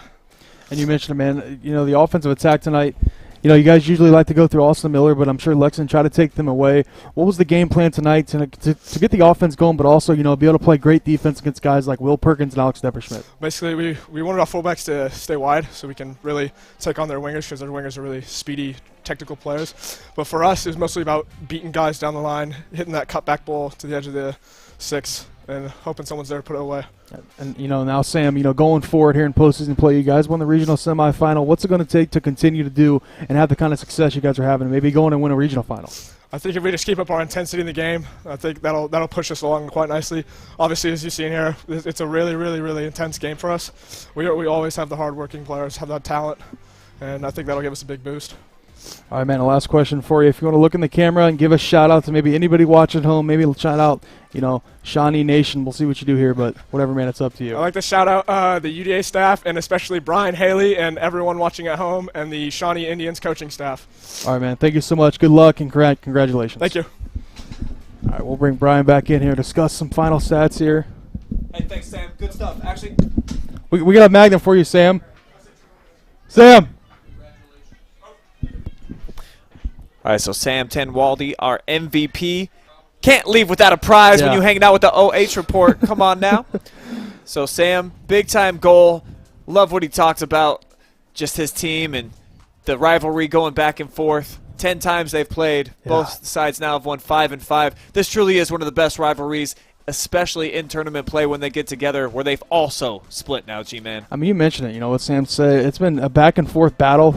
And you mentioned it, man, the offensive attack tonight. You guys usually like to go through Austin Miller, but I'm sure Lexington tried to take them away. What was the game plan tonight to get the offense going, but also, be able to play great defense against guys like Will Perkins and Alex Depperschmidt? Basically, we wanted our fullbacks to stay wide so we can really take on their wingers because their wingers are really speedy, technical players. But for us, it was mostly about beating guys down the line, hitting that cutback ball to the edge of the 6, and hoping someone's there to put it away. And, now, Sam, going forward here in postseason play, you guys won the regional semifinal. What's it going to take to continue to do and have the kind of success you guys are having, maybe go in and win a regional final? I think if we just keep up our intensity in the game, I think that'll push us along quite nicely. Obviously, as you see in here, it's a really, really, really intense game for us. We always have the hard-working players, have that talent, and I think that'll give us a big boost. All right, man, the last question for you. If you want to look in the camera and give a shout-out to maybe anybody watching at home, maybe shout out, Shawnee Nation. We'll see what you do here, but whatever, man, it's up to you. I'd like to shout out the UDA staff and especially Brian Haley and everyone watching at home and the Shawnee Indians coaching staff. All right, man, thank you so much. Good luck and congratulations. Thank you. All right, we'll bring Brian back in here to discuss some final stats here. Hey, thanks, Sam. Good stuff. Actually, we got a Magnum for you, Sam. Sam. All right, so Sam Tenwalde, our MVP. Can't leave without a prize when you're hanging out with the OH report. Come on now. So, Sam, big-time goal. Love what he talks about, just his team and the rivalry going back and forth. 10 times they've played. Yeah. Both sides now have won 5 and 5. This truly is one of the best rivalries, especially in tournament play when they get together, where they've also split now, G-Man. I mean, you mentioned it, what Sam said. It's been a back-and-forth battle,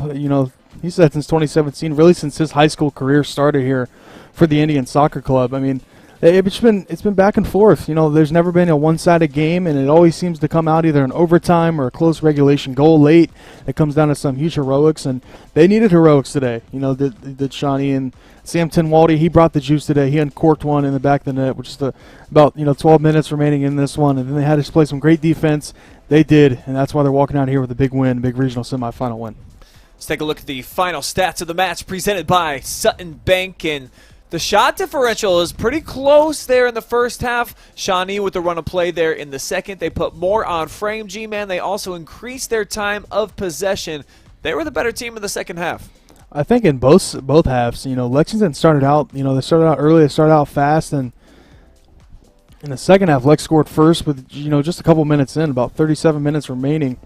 he said since 2017, really since his high school career started here for the Indian Soccer Club. I mean, it's been back and forth. There's never been a one-sided game, and it always seems to come out either in overtime or a close regulation goal late. It comes down to some huge heroics, and they needed heroics today. Did Shawnee and Sam Tenwalde. He brought the juice today. He uncorked one in the back of the net, which is about 12 minutes remaining in this one, and then they had to play some great defense. They did, and that's why they're walking out here with a big win, big regional semifinal win. Let's take a look at the final stats of the match presented by Sutton Bank. And the shot differential is pretty close there in the first half. Shawnee with the run of play there in the second. They put more on frame, G-Man. They also increased their time of possession. They were the better team in the second half. I think in both halves, Lexington started out, they started out early, they started out fast, and in the second half, Lex scored first with, just a couple minutes in, about 37 minutes remaining.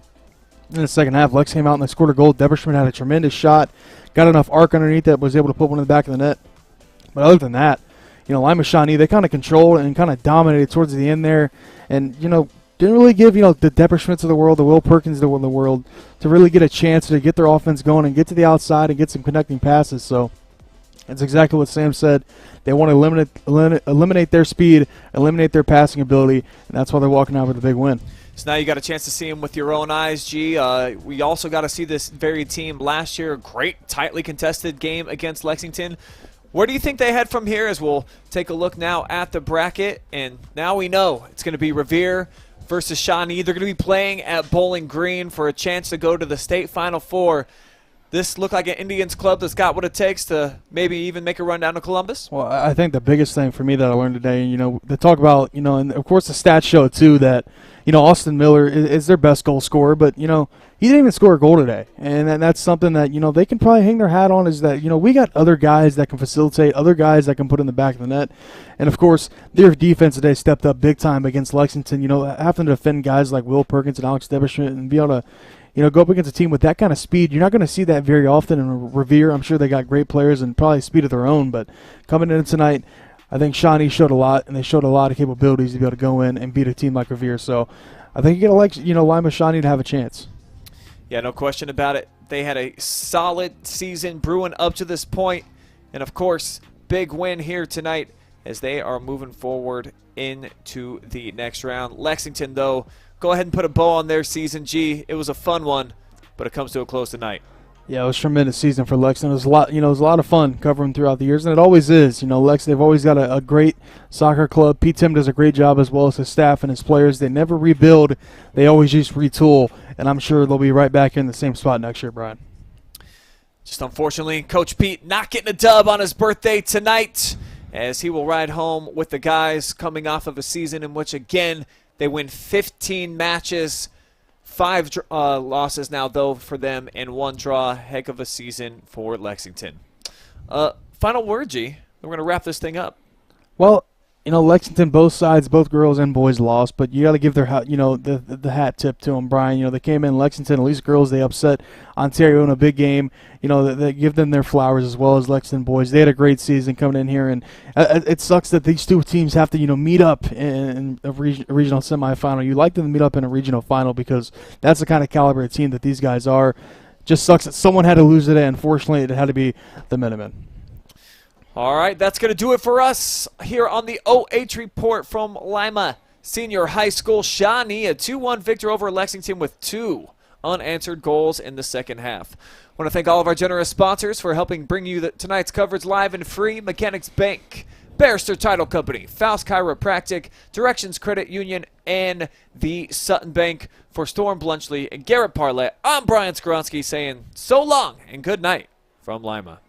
In the second half, Lex came out and they scored a goal. Depperschmidt had a tremendous shot, got enough arc underneath that, was able to put one in the back of the net. But other than that, Lima Shawnee, they kind of controlled and kind of dominated towards the end there, and didn't really give the Depperschmidts of the world, the Will Perkins of the world, to really get a chance to get their offense going and get to the outside and get some connecting passes. So that's exactly what Sam said. They want to eliminate their speed, eliminate their passing ability, and that's why they're walking out with a big win. So now you got a chance to see him with your own eyes, G. We also got to see this very team last year. Great, tightly contested game against Lexington. Where do you think they head from here? As we'll take a look now at the bracket, and now we know it's going to be Revere versus Shawnee. They're going to be playing at Bowling Green for a chance to go to the state Final Four. This look like an Indians club that's got what it takes to maybe even make a run down to Columbus? Well, I think the biggest thing for me that I learned today, they talk about, and of course the stats show too that, Austin Miller is their best goal scorer, but, he didn't even score a goal today. And that's something that, they can probably hang their hat on is that, we got other guys that can facilitate, other guys that can put in the back of the net. And, of course, their defense today stepped up big time against Lexington, having to defend guys like Will Perkins and Alex Depperschmidt and be able to, go up against a team with that kind of speed. You're not going to see that very often in Revere. I'm sure they got great players and probably speed of their own, but coming in tonight, I think Shawnee showed a lot, and they showed a lot of capabilities to be able to go in and beat a team like Revere. So I think you're going to like, Lima Shawnee to have a chance. Yeah, no question about it. They had a solid season brewing up to this point. And, of course, big win here tonight as they are moving forward into the next round. Lexington, though, go ahead and put a bow on their season. Gee, it was a fun one, but it comes to a close tonight. Yeah, it was a tremendous season for Lexington. It was a lot, it was a lot of fun covering throughout the years, and it always is. Lex, they've always got a great soccer club. Pete Tim does a great job as well as his staff and his players. They never rebuild; they always just retool, and I'm sure they'll be right back in the same spot next year, Brian. Just unfortunately, Coach Pete not getting a dub on his birthday tonight, as he will ride home with the guys coming off of a season in which, again, they win 15 matches. 5 losses now, though, for them, and 1 draw. Heck of a season for Lexington. Final word, G. We're going to wrap this thing up. Well, Lexington, both sides, both girls and boys lost, but you got to give their the hat tip to them, Brian. They came in Lexington, at least girls, they upset Ontario in a big game. They give them their flowers as well as Lexington boys. They had a great season coming in here, and it sucks that these two teams have to meet up in a regional semifinal. You like them to meet up in a regional final because that's the kind of caliber of team that these guys are. Just sucks that someone had to lose today. Unfortunately, it had to be the Minutemen. All right, that's going to do it for us here on the OH Report from Lima Senior High School. Shawnee, a 2-1 victory over Lexington with 2 unanswered goals in the second half. I want to thank all of our generous sponsors for helping bring you tonight's coverage live and free. Mechanics Bank, Barrister Title Company, Faust Chiropractic, Directions Credit Union, and the Sutton Bank. For Storm Blunchley and Garret Parlett, I'm Brian Skowronski saying so long and good night from Lima.